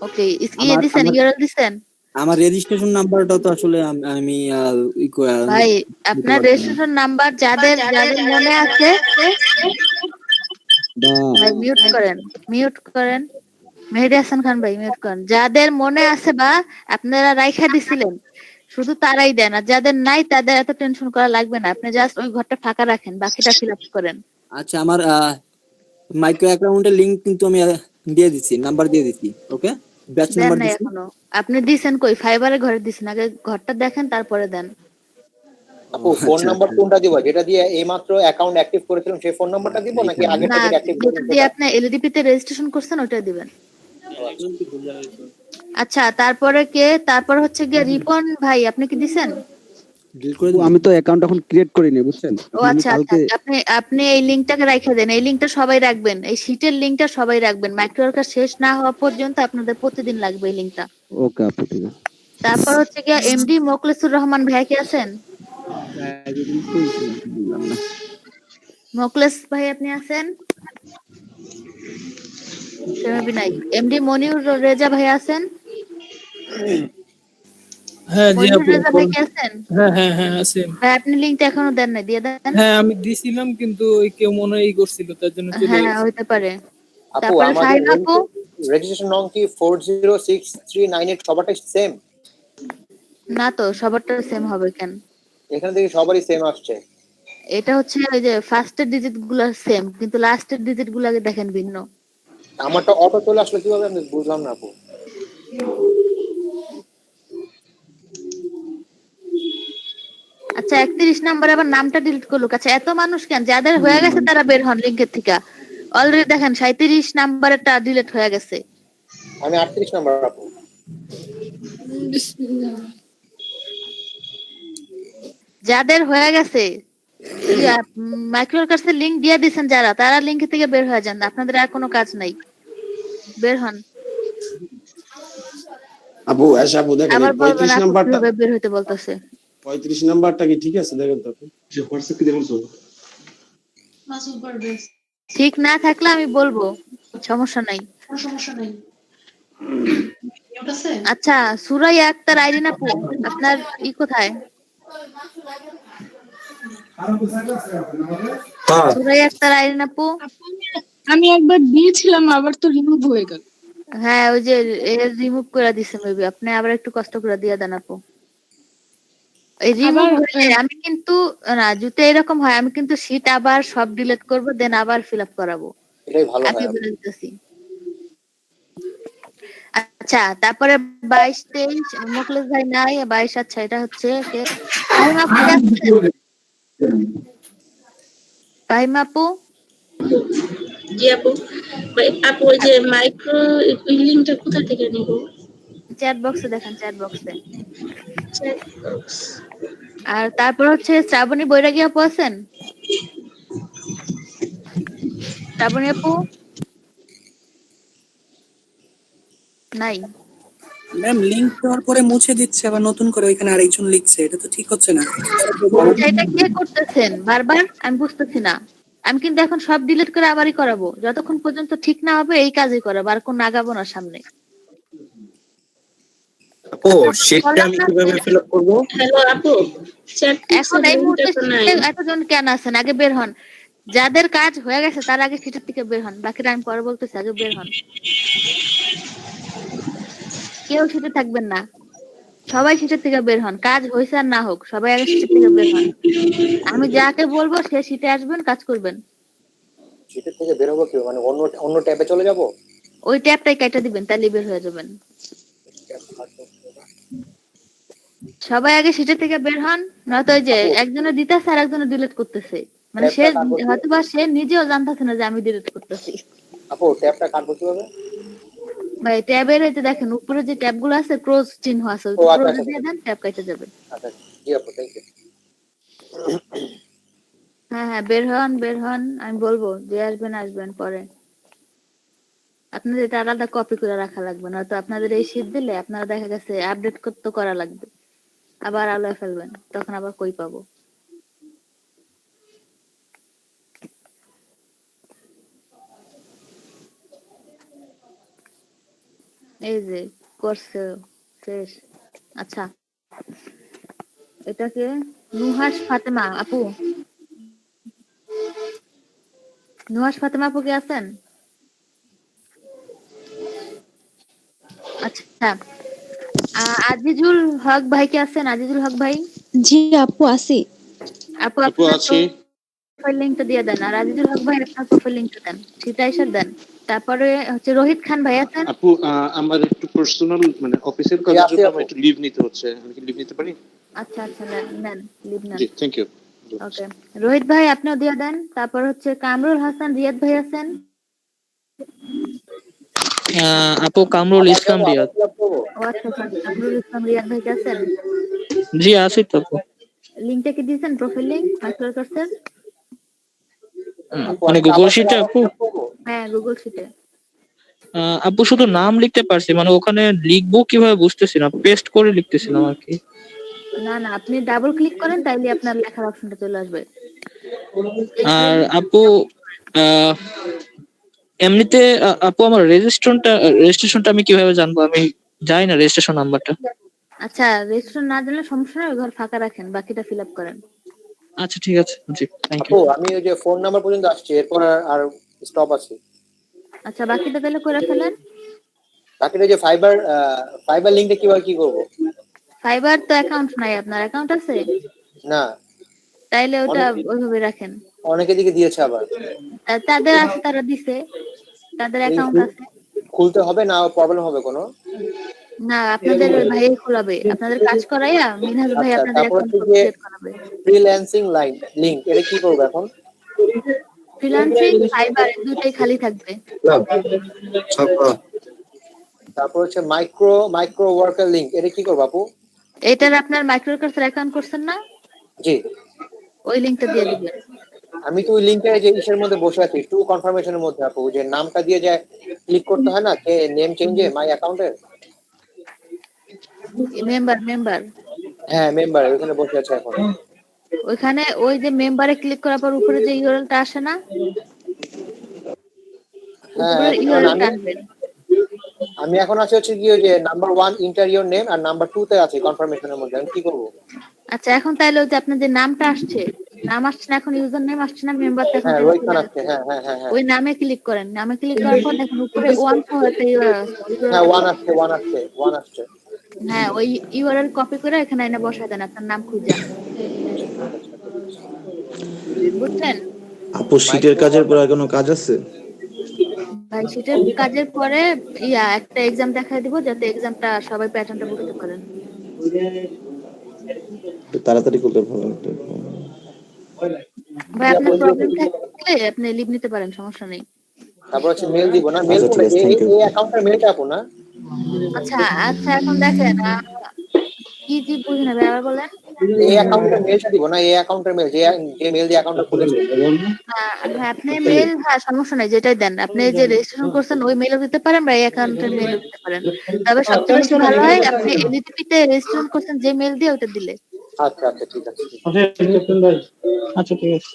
A: ওকে, ইয়ে দিছেন, ইউআরএল দিছেন?
T: আমার রেজিস্ট্রেশন নাম্বারটা তো আসলে আমি
A: ভাই আপনার রেজিস্ট্রেশন নাম্বার যাদের যাদের মনে আছে ভাই মিউট করেন মেহেদী হাসান খান ভাই, মিউট করেন। যাদের মনে আছে বা আপনারা রাইখা দিছিলেন শুধু তারাই দেন, আর যাদের নাই তাদের এত টেনশন করা লাগবে না। আপনি জাস্ট ওই ঘরটা ফাঁকা রাখেন, বাকিটা ফিল আপ করেন।
T: আচ্ছা আমার মাইক্রো অ্যাকাউন্টের লিংক কিন্তু আমি দিয়ে দিচ্ছি, নাম্বার দিয়ে দিচ্ছি। ওকে, ব্যাচ
A: দেন
T: নাম্বার
A: না
T: দিচ্ছি।
A: এখনো? আপনি দিছেন কই? ফাইবারে ঘরে দিছেন, আগে ঘরটা দেখেন তারপরে দেন।
D: আপু ফোন নাম্বার কোনটা দিব? যেটা দিয়ে এইমাত্র অ্যাকাউন্ট অ্যাক্টিভ করেছিলাম সেই ফোন নাম্বারটা দিব নাকি আগে
A: না,
D: থেকে অ্যাক্টিভ
A: যেটা দিয়ে আপনি এলডিপি তে রেজিস্ট্রেশন করছেন ওটা দিবেন। আচ্ছা তারপর হচ্ছে গিয়ে রিপন ভাই, আপনি কি দিছেন?
C: আমি তো অ্যাকাউন্ট এখন ক্রিয়েট করিনি, বুঝছেন?
A: ও আচ্ছা আচ্ছা, আপনি এই লিংকটাকে রাখা দেন। এই লিংকটা সবাই রাখবেন, এই শীটের লিংকটা সবাই রাখবেন। মাইক্রোওয়ার্কার শেষ না হওয়া পর্যন্ত আপনাদের প্রতিদিন লাগবে এই লিংকটা।
C: ওকে আপু ঠিক আছে।
A: তারপর হচ্ছে গিয়ে এমডি মোখলেসুর রহমান ভাই কি আছেন? মোখলেস ভাই আপনি আছেন? সেভাবে নাই। এমডি মনিউর রেজা ভাই আছেন?
U: হ্যাঁ জি আপু।
A: রেজা ভাই কি আছেন?
U: হ্যাঁ হ্যাঁ হ্যাঁ আছে।
A: ভাই আপনি লিংকটা এখনো দেন নাই, দিয়ে দেন।
U: হ্যাঁ আমি দিছিলাম কিন্তু ওই কেউ মনে হয় করছিল তার জন্য চলে
A: হ্যাঁ
U: গেছে।
A: হইতে পারে।
D: আপু
A: তারপরে
D: আমাদের
A: সাহিদ আপু
D: রেজিস্ট্রেশন নং কি 406398 সবারটাই সেম?
A: না তো, সবারটা সেম হবে কেন?
D: এখান থেকে সবারই সেম আসছে।
A: এটা হচ্ছে ওই যে ফার্স্টের ডিজিট গুলো সেম, কিন্তু লাস্টের ডিজিট গুলো আগে দেখেন ভিন্ন।
D: আমারটা অটো চলে আসলে কিভাবে আমি বুঝলাম না আপু।
A: আচ্ছা 31 নাম্বার আবার নামটা ডিলিট করলো। আচ্ছা এত মানুষ কেন? যাদের হয়ে গেছে তারা বের হন লিংকের থেকে। অলরেডি দেখেন 37 নাম্বারটা ডিলিট হয়ে গেছে।
D: আমি 38 নাম্বার আপু।
A: যাদের হয়ে গেছে মাইক্রোওয়ার্কার্সের লিংক দিয়ে দিয়েছেন যারা, তারা লিংক থেকে বের হয়ে যান, আপনাদের আর কোনো কাজ নাই, বের হন।
J: আপু আশা আপু দেখেন
A: আবার বলবেন
J: 35
A: আপু
J: নাম্বারটা,
A: কিভাবে বের হইতে বলতেছে।
J: 35 নাম্বারটা কি ঠিক আছে দেখেন তো আপু। যে হোয়াটসঅ্যাপ কি দেখুন তো।
A: ঠিক না থাকলে আমি বলবো, সমস্যা নাই। আচ্ছা সুরাইয়া আক্তার আইরিন আপু, আপনার কোথায়? সুরাইয়া আক্তার আইরিন আপু,
G: আমি একবার দিয়েছিলাম আবার তো রিমুভ হয়ে গেল।
A: হ্যাঁ ওই যে রিমুভ করে দিছে মেবি, আপনি আবার একটু কষ্ট করে দিয়ে দেন আপু। এই রিমুভ আমি কিন্তু না, যদি এরকম হয় আমি কিন্তু শীট আবার সব ডিলিট করব, দেন আবার ফিল আপ করাবো।
D: এটাই ভালো
A: আমি
D: হয়।
A: বলে দিতেছি। আচ্ছা তারপরে 22 23 মোখলেস ভাই নাই, 22 আচ্ছা এটা হচ্ছে কে? ফাহিম আপু।
R: জি আপু। আপু ওই যে মাইক্রো লিংকটা কোথা থেকে নিব?
A: চ্যাট বক্সে দেখেন, চ্যাট বক্সে।
R: Chat box.
A: আর তারপর হচ্ছে শ্রাবণী বৈরাগী আপু আছেন? শ্রাবণী আপু নাই।
V: ম্যাম লিংক দেওয়ার পরে মুছে দিচ্ছে, আবার নতুন করে ওইখানে আরেকজন লিখছে, এটা তো ঠিক হচ্ছে না।
A: এটা কে করতেছেন বারবার? আমি বুঝতেছি না। আমি কিন্তু এখন সব ডিলিট করে আবারই করাবো, যতক্ষণ পর্যন্ত ঠিক না হবে এই কাজই করাবো, আর কোন আগাবো না সামনে।
B: আপু শীটটা আমি কিভাবে ফিল আপ করব?
R: হ্যালো আপু,
A: এখন এই মুহূর্তে শীটে এতজন কেন আছেন? আগে বের হন। যাদের কাজ হয়ে গেছে তার আগে শীটের থেকে বের হন, বাকিটা আমি পরে বলতেছি, আগে বের হন। কেউ শীটে থাকবেন না, সবাই শীটের থেকে বের হন। কাজ হয়েছে আর না হোক, সবাই আগে শীটের থেকে বের হন। আমি যাকে বলবো সে শীটে আসবেন, কাজ করবেন।
D: শীতের থেকে বের হবো কি, মানে অন্য ট্যাবে চলে যাব?
A: ওই ট্যাবটাই কেটে দিবেন, তাহলে বের হয়ে যাবেন। সবাই আগে শীটের থেকে বের হন, নয়তো ওই যে একজনে দিতেছে আর একজনে ডিলিট করতেছে, মানে সে হয়তোবা সে নিজেও জানতেছে না যে আমি ডিলিট করতেছি।
D: আপু ট্যাবটা কাটবো কিভাবে?
A: ভাই ট্যাবের এই যে দেখেন উপরে যে ট্যাবগুলো আছে ক্রস চিহ্ন আছে, ওই ক্রস দিয়ে দেন, ট্যাব কেটে যাবে।
D: আচ্ছা জি আপু, থ্যাংক ইউ।
A: হ্যাঁ হ্যাঁ বের হন, বের হন, আমি বলবো যে আসবেন আসবেন পরে। আপনাদের এটা আলাদা কপি করে রাখা লাগবে, না তো আপনাদের এই শীট দিলে আপনারা দেখা গেছে আপডেট করতে করা লাগবে, আবার আলোয় ফেলবেন, তখন আবার কই পাবো। এই যে করছে শেষ। আচ্ছা এটাকে নুহাস ফাতেমা আপু, নুহাস ফাতেমা আপু কি আছেন? আচ্ছা আজিজুল হক ভাই কি আছেন? আজিজুল হক ভাই?
L: জি আপু আছি।
A: আপু আপনার প্রোফাইল লিংকটা দিয়ে দেন, আর আজিজুল হক ভাই আপনার প্রোফাইল লিংকটা দেন, সেটা এসে দেন। তারপরে হচ্ছে রোহিত খান ভাই আছেন?
H: আপু আমার একটু পার্সোনাল মানে অফিসের কাজের জন্য আমি একটু লিভ নিতে হচ্ছে, আমি কি লিভ নিতে পারি?
A: আচ্ছা আচ্ছা নেন লিভ নেন।
H: জি থ্যাংক ইউ।
A: ওকে রোহিত ভাই আপনিও দিয়ে দেন। তারপর হচ্ছে কামরুল হাসান রিয়াদ ভাই আছেন?
M: আপু কামরুল ইসলাম রিয়াদ।
A: ও আচ্ছা কামরুল ইসলাম রিয়াদ ভাই আছেন?
M: জি আছি তো আপু।
A: লিংকটা কি দিয়েছেন প্রোফাইল লিংক মাইক্রোসফটের?
M: মানে গুগল শিটে আপু?
A: হ্যাঁ গুগল শিটে।
M: আপু শুধু নাম লিখতে পারছি, মানে ওখানে লিখবো কিভাবে বুঝতেছি না, পেস্ট করে লিখতেছিলাম আর কি।
A: না না আপনি ডাবল ক্লিক করেন তাইলে আপনার লেখার অপশনটা চলে আসবে।
M: আর আপু এমনিতে আপু আমার রেজিস্ট্রেশনটা আমি কিভাবে জানবো? আমি জানি না রেজিস্ট্রেশন নাম্বারটা।
A: আচ্ছা রেজিস্ট্রেশন না জানলে সমস্যা নেই, ঘর ফাঁকা রাখেন, বাকিটা ফিল আপ করেন।
M: আচ্ছা ঠিক আছে জি থ্যাংক ইউ।
D: আপু আমি ওই যে ফোন নাম্বার পর্যন্ত আসছে, এরপর আর স্টপ আছে।
A: আচ্ছা বাকিটা তাহলে করে ফেলেন।
D: বাকিটা যে ফাইবার লিংকটা কিভাবে কি করব?
A: ফাইবার তো অ্যাকাউন্ট নাই, আপনার অ্যাকাউন্ট আছে?
D: না।
A: তাইলে ওটা ওইভাবে রাখেন।
D: অনেকে দিকে দিয়েছে আবার।
A: তাদের আছে, তারা দিছে, তাদের অ্যাকাউন্ট আছে।
D: খুলতে হবে না প্রবলেম হবে কোনো?
A: না আপনাদের ভাই খোলাবে, আপনাদের কাজ করাইয়া মিনহাজ ভাই আপনাদের অ্যাকাউন্ট ক্রিয়েট করাবে।
D: ফ্রিল্যান্সিং লিংক এটা কি করব এখন?
A: ফ্রিল্যান্সিং ফাইবার দুটোই খালি থাকবে।
D: তারপর হচ্ছে মাইক্রো ওয়ার্কার লিংক এটা কি করব আপু?
A: এটার আপনার মাইক্রো ওয়ার্কার অ্যাকাউন্ট করছেন না?
D: জি।
A: ওই লিংকটা দিয়ে দিবেন।
D: আমি তো ওই লিংকে যে ইসের মধ্যে বসে আছি, টু কনফার্মেশনের মধ্যে আপু, যে নামটা দিয়ে যায় ক্লিক করতে হয় না, কে নেম চেঞ্জে মাই অ্যাকাউন্টের
A: মেম্বার
D: হ্যাঁ মেম্বার ওখানে বসে আছে এখন।
A: ওইখানে ওই যে মেম্বারে ক্লিক করার পর উপরে যে ইউআরএলটা আসে না, উপরে ইউআরএলটা আনবেন।
D: আমি এখন আছে হচ্ছে কি ওই যে নাম্বার 1 ইন্টার ইওর নেম, আর নাম্বার 2 তে আছে কনফার্মেশনের মধ্যে, আমি কি করব?
A: আচ্ছা এখন তাহলে ওই যে আপনার যে নামটা আসছে, নাম আসছে না, এখন ইউজার নেম আসছে না, মেম্বারটা এখন ওই নামে ক্লিক করেন। নামে ক্লিক করার পর দেখুন উপরে 1 সহ একটা ইউআরএল আছে।
D: হ্যাঁ 1 আসছে।
A: হ্যাঁ ওই ইউআরএল কপি করে এখানে এনে বসায় দেন, আপনার নাম খুঁজে। বুঝছেন?
W: আপু শীটের কাজের পর আর কোনো কাজ আছে?
A: ভাই শীটের কাজের পরে একটা এক্সাম দেখায় দিব, যাতে এক্সামটা সবাই প্যাটার্নটা বুঝতে পারেন।
W: তাড়াতাড়ি করলে ভালো।
A: ভাই আপনার প্রবলেম থাকলে আপনি লিভ নিতে পারেন, সমস্যা নেই।
D: তারপর হচ্ছে মেল দিব না, মেল করে এই অ্যাকাউন্টের মেলটা আপু না?
A: আচ্ছা এখন দেখেন কি বুঝি না ভাই, আবার বলেন।
D: এই অ্যাকাউন্টের মেলটা দিব না, এই অ্যাকাউন্টের মেল, যে মেল দিয়ে অ্যাকাউন্টটা খুলেছে।
A: হ্যাঁ আপনি মেল, হ্যাঁ সমস্যা নাই, যেটাই দেন। আপনি যে রেজিস্ট্রেশন করছেন ওই মেলও দিতে পারেন বা এই অ্যাকাউন্টের মেলও দিতে পারেন। তবে সবচেয়ে বেশি ভালো হয় আপনি এলটিপিতে রেজিস্ট্রেশন করছেন যে মেল দিয়ে, ওটা দিলে।
D: আচ্ছা ঠিক আছে।
M: আচ্ছা ঠিক আছে।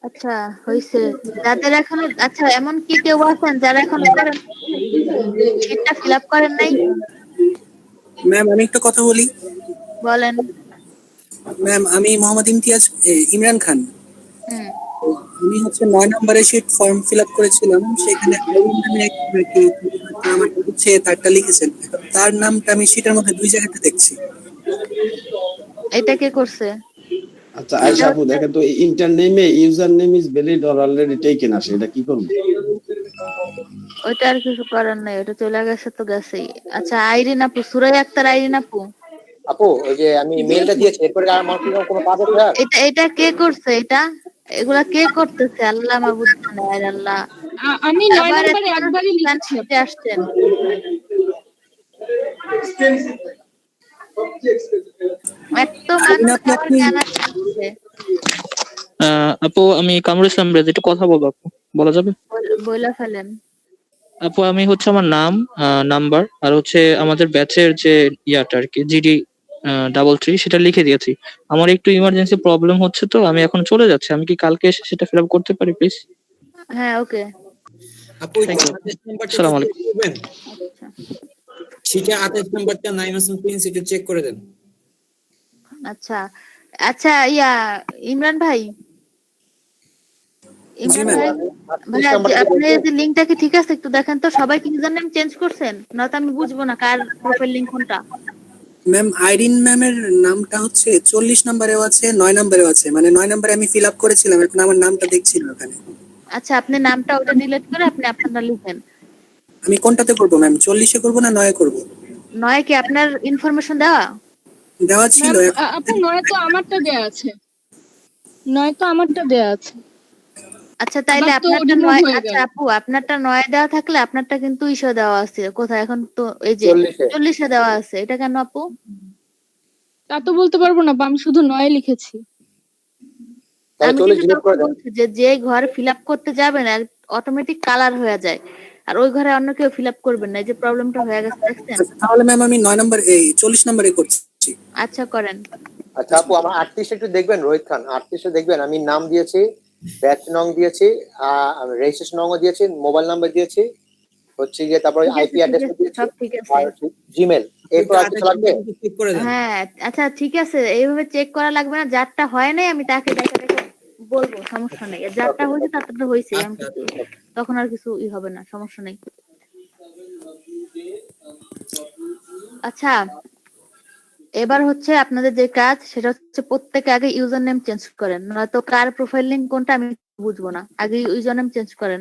A: আচ্ছা হইছে, যাদের এখনো, আচ্ছা এমন কি কেউ আছেন যারা এখনো করেন শীটটা ফিল আপ করেন নাই?
V: ম্যাম আমি একটা কথা বলি।
A: বলেন।
V: ম্যাম আমি মোহাম্মদ ইমরান খান।
A: হুম।
V: আমি হচ্ছে 9 নম্বরের শীট ফর্ম ফিল আপ করেছিলাম, সেখানে আইরিন নামে এক ব্যক্তি আমার হচ্ছে তারটা লিখেছেন, তার নামটা আমি শীটের মধ্যে দুই জায়গাতে দেখছি।
A: এটা কে করছে?
J: আচ্ছা আয়েশা আপু দেখেন তো, ইন্টার নেমে user name is valid or already taken আসে, এটা কি করব?
A: ওইটা আর কিছু করার নাই, ওটা চলে গেছে তো গেছেই। আচ্ছা আইরিন আপু, সুরাই আক্তার আইরিন আপু,
D: আপু ওই যে আমি মেলটা দিয়েছি, এরপরে আর আমার কি কোনো কাজ আছে আর?
A: এটা কে করছে? এগুলা কে করতেছে? আল্লাহ মাবুদ জানে, আল্লাহ।
K: আমি 9
A: আবার
K: নম্বরে একবারই লিখেছি।
A: আসছেন। এত মানুষ জানা যাচ্ছে।
M: আপু আমি কামরুল ইসলাম রেজ, একটু কথা বলবো আপু, বলা যাবে?
A: বইলা ফেলেন।
M: আপু আমি হচ্ছে আমার নাম, নাম্বার আর হচ্ছে আমাদের ব্যাচের যে ইয়াটা আর কি জিডি 33 সেটা লিখে দিয়েছি। আমার একটু ইমার্জেন্সি প্রবলেম হচ্ছে, তো আমি এখন চলে যাচ্ছি। আমি কি কালকে এসে সেটা ফিল আপ করতে পারি প্লিজ?
A: হ্যাঁ ওকে।
I: আপু ওই 28 নাম্বারটা
M: আসসালামু আলাইকুম।
I: করবেন, শীটে 28 নাম্বারটা নাইম হাসান প্রিন্স একটু চেক করে দেন।
A: আচ্ছা আচ্ছা ইমরান ভাই, আপনার যে লিংকটা কি ঠিক আছে একটু দেখেন তো, সবাই কি ইউজার নেম চেঞ্জ করছেন? নয়তো আমি বুঝবো না কার প্রোফাইল লিংক কোনটা।
V: ম্যাম আইরিন ম্যামের নামটা হচ্ছে 40 নম্বরেও আছে, 9 নম্বরেও আছে, মানে 9 নম্বরে আমি ফিল আপ করেছিলাম, এখন আমার নামটা দেখছি না ওখানে।
A: আচ্ছা আপনি নামটা ওটা ডিলিট করে আপনি আপনারটা লিখেন।
V: আমি কোনটাতে করব ম্যাম, 40-এ করব না 9-এ করব?
A: 9 কি আপনার ইনফরমেশন দেওয়া
V: ছিল।
K: আপু 9 তো আমারটা দেয়া আছে, 9 তো আমারটা দেয়া আছে।
A: আচ্ছা তাইলে আপনারটা 9, আচ্ছা আপু আপনারটা 9 দেওয়া থাকলে আপনারটা কিন্তু ইসে দেওয়া আছে কোথায়, এখন তো এই যে 40-এ দেওয়া আছে, এটা কেন আপু?
K: তা তো বলতে পারবো না, আমি শুধু 9 লিখেছি।
A: আমি কিন্তু বলছি যে ঘরে ফিল আপ করতে যাবেন অটোমেটিক কালার হয়ে যায়, আর ওই ঘরে অন্য কেউ ফিল আপ করবেন না, এই যে প্রবলেমটা হয়ে গেছে দেখছেন।
V: তাহলে ম্যাম আমি 9 নম্বর 40 নম্বরে করছি।
A: আচ্ছা করেন।
D: আচ্ছা আপু আমার 38 একটু দেখবেন, রোহিত খান 38 দেখবেন, আমি নাম দিয়েছি, ব্যাচ নং দিয়েছি, রেজিস্ট্রেশন নং দিয়েছি, মোবাইল নাম্বার দিয়েছি, হচ্ছে গিয়ে তারপরে আইপি অ্যাড্রেস দিয়েছি,
A: সব ঠিক আছে,
D: জিমেল, এরপর আর কিছু লাগবে?
A: হ্যাঁ আচ্ছা ঠিক আছে, এইভাবে চেক করা লাগবে না, যারটা হয় নাই আমি তাকে দেখা বলবো, সমস্যা নেই। যারটা হয়েছে তারটা তো হয়েছে, তখন আর কিছু হবে না, সমস্যা নেই। আচ্ছা এবার হচ্ছে আপনাদের যে কাজ সেটা হচ্ছে প্রত্যেকে আগে ইউজার নেম চেঞ্জ করেন, নয়তো কার প্রোফাইল লিংক কোনটা আমি বুঝবো না। আগে ইউজার নেম চেঞ্জ করেন।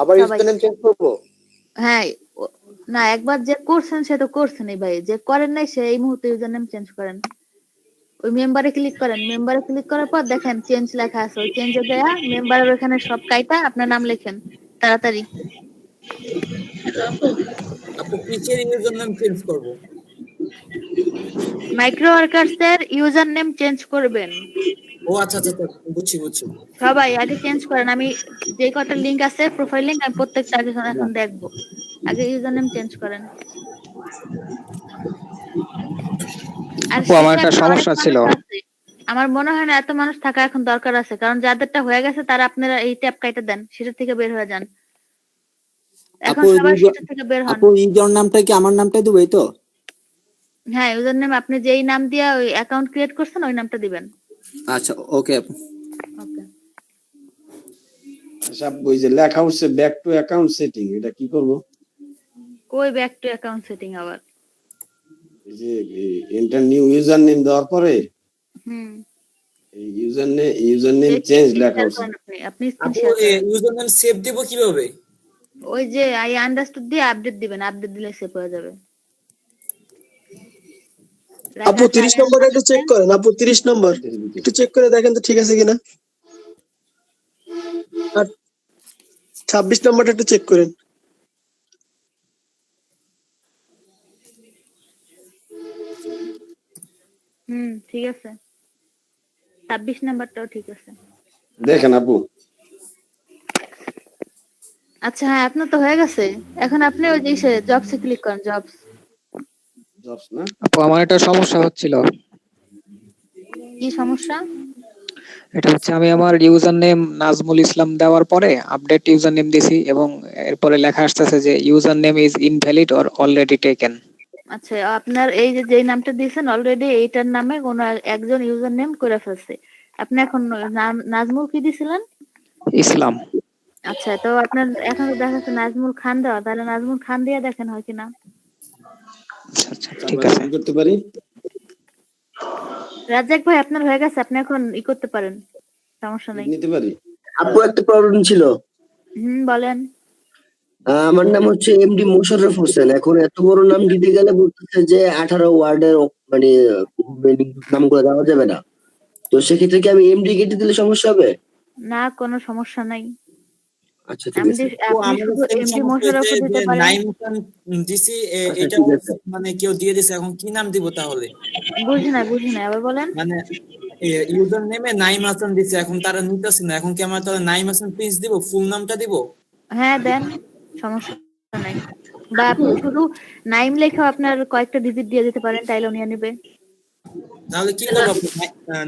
D: আবার ইউজার নেম চেঞ্জ করব?
A: হ্যাঁ না, একবার যে করছেন সে তো করছেনই ভাই, যে করেন নাই সে এই মুহূর্তে ইউজার নেম চেঞ্জ করেন। ওই মেম্বারে ক্লিক করেন, মেম্বারে ক্লিক করার পর দেখেন চেঞ্জ লেখা আছে, ওই চেঞ্জে দেয়া মেম্বারের ওখানে সব কাইটা আপনার নাম লেখেন তাড়াতাড়ি।
I: আপু কিসের ইউজার নেম চেঞ্জ করব?
A: মাইক্রো ওয়ার্কার্স এর ইউজার নেম চেঞ্জ করবেন।
I: ও আচ্ছা আচ্ছা বুঝছি।
A: সবাই আগে চেঞ্জ করেন। আমি যে কটা লিংক আছে প্রোফাইল লিংক, আমি প্রত্যেকটা আগে এখন দেখবো। আগে ইউজার নেম চেঞ্জ করেন।
L: আমার একটা সমস্যা ছিল,
A: আমার মনে হয় না এত মানুষ থাকা এখন দরকার আছে, কারণ যাদেরটা হয়ে গেছে তারা আপনারা এই ট্যাব কাইটা দেন, সেটা থেকে বের হয়ে যান। এখন সবাই সেটা থেকে বের হন।
T: আপু ইউজার নামটা কি আমার নামটাই দেবো তো?
A: হ্যাঁ ইউজার নেম আপনি যেই নাম দিয়ে ওই অ্যাকাউন্ট ক্রিয়েট করছেন ওই নামটা দিবেন।
T: আচ্ছা ওকে আপু।
A: ওকে।
J: আচ্ছা ওই যে লেখা হচ্ছে ব্যাক টু অ্যাকাউন্ট সেটিং, এটা কি করব?
A: কই ব্যাক টু অ্যাকাউন্ট সেটিং আবার?
J: এই যে এন্টার নিউ ইউজার নেম দেওয়ার পরে এই ইউজার নেম চেঞ্জ লেখা হচ্ছে।
A: আপনি
I: ইউজার নেম সেভ দেব কিভাবে?
A: ওই যে আই আন্ডারস্টুড দিয়ে আপডেট দিবেন, আপডেট দিলে সেভ হয়ে যাবে।
E: আপু 30 নম্বরটা একটু চেক করেন, আপু 30 নম্বর একটু চেক করে দেখেন তো ঠিক আছে কিনা। আর 26 নম্বরটা একটু চেক করেন।
A: ঠিক আছে, 26 নাম্বারটাও ঠিক আছে,
J: দেখেন আপু।
A: আচ্ছা হ্যাঁ আপনার তো হয়ে গেছে, এখন আপনি ওই যে জবসে ক্লিক করেন। জবস
L: না আপু আমার একটা সমস্যা হচ্ছিল।
A: কি সমস্যা?
V: এটা হচ্ছে আমি আমার ইউজার নেম নাজমুল ইসলাম দেওয়ার পরে আপডেট ইউজার নেম দিছি এবং এরপরে লেখা আসতেছে যে user name is invalid or already taken.
A: আচ্ছা, আপনার এই যে যেই নামটা দিয়েছেন অলরেডি এইটার নামে কোনো একজন ইউজার নেম করে ফেলছে। আপনি এখন নাজমুল কি দিছিলেন?
V: ইসলাম।
A: আচ্ছা, তো আপনার এখন তো দেখা যাচ্ছে নাজমুল খান দেওয়া, তাহলে নাজমুল খান দিয়ে দেখেন হয় কিনা।
V: ঠিক আছে,
J: করতে পারি।
A: রাজ্জাক ভাই আপনার হয়ে গেছে, আপনি এখন করতে পারেন, সমস্যা নেই।
J: নিতে পারি।
S: আপু একটা প্রবলেম ছিল।
A: বলেন।
S: আমার নাম হচ্ছে এমডি মোশাররফ হোসেন। এখন এত বড় নাম দিতে গেলে বলতেছে যে 18 ওয়ার্ডের মানে নামগুলো দেওয়া যাবে না। তো সেক্ষেত্রে কি আমি এমডি কেটে দিলে সমস্যা হবে?
A: না, কোনো সমস্যা নাই।
S: আচ্ছা ঠিক আছে।
A: আপনি শুধু এমডি মোশাররফ দিতে পারেন।
I: নাইম খান দিছি, এটা মানে কেউ দিয়ে দিছে, এখন কি নাম দিব তাহলে?
A: বুঝি না আবার বলেন।
I: মানে ইউজার নেমে নাইম হাসান দিছে, এখন তারা নিতেছে না, এখন কি আমার তাহলে নাইম হাসান প্রিন্স দিব, ফুল নামটা দিব?
A: হ্যাঁ দেন, সমস্যা নাই। বা আপনি শুধু নাইম লেখা আপনার কয়েকটা ডিজিট দিয়ে দিতে পারেন, তাইলে নিয়ে নেবে।
I: তাহলে কি করব?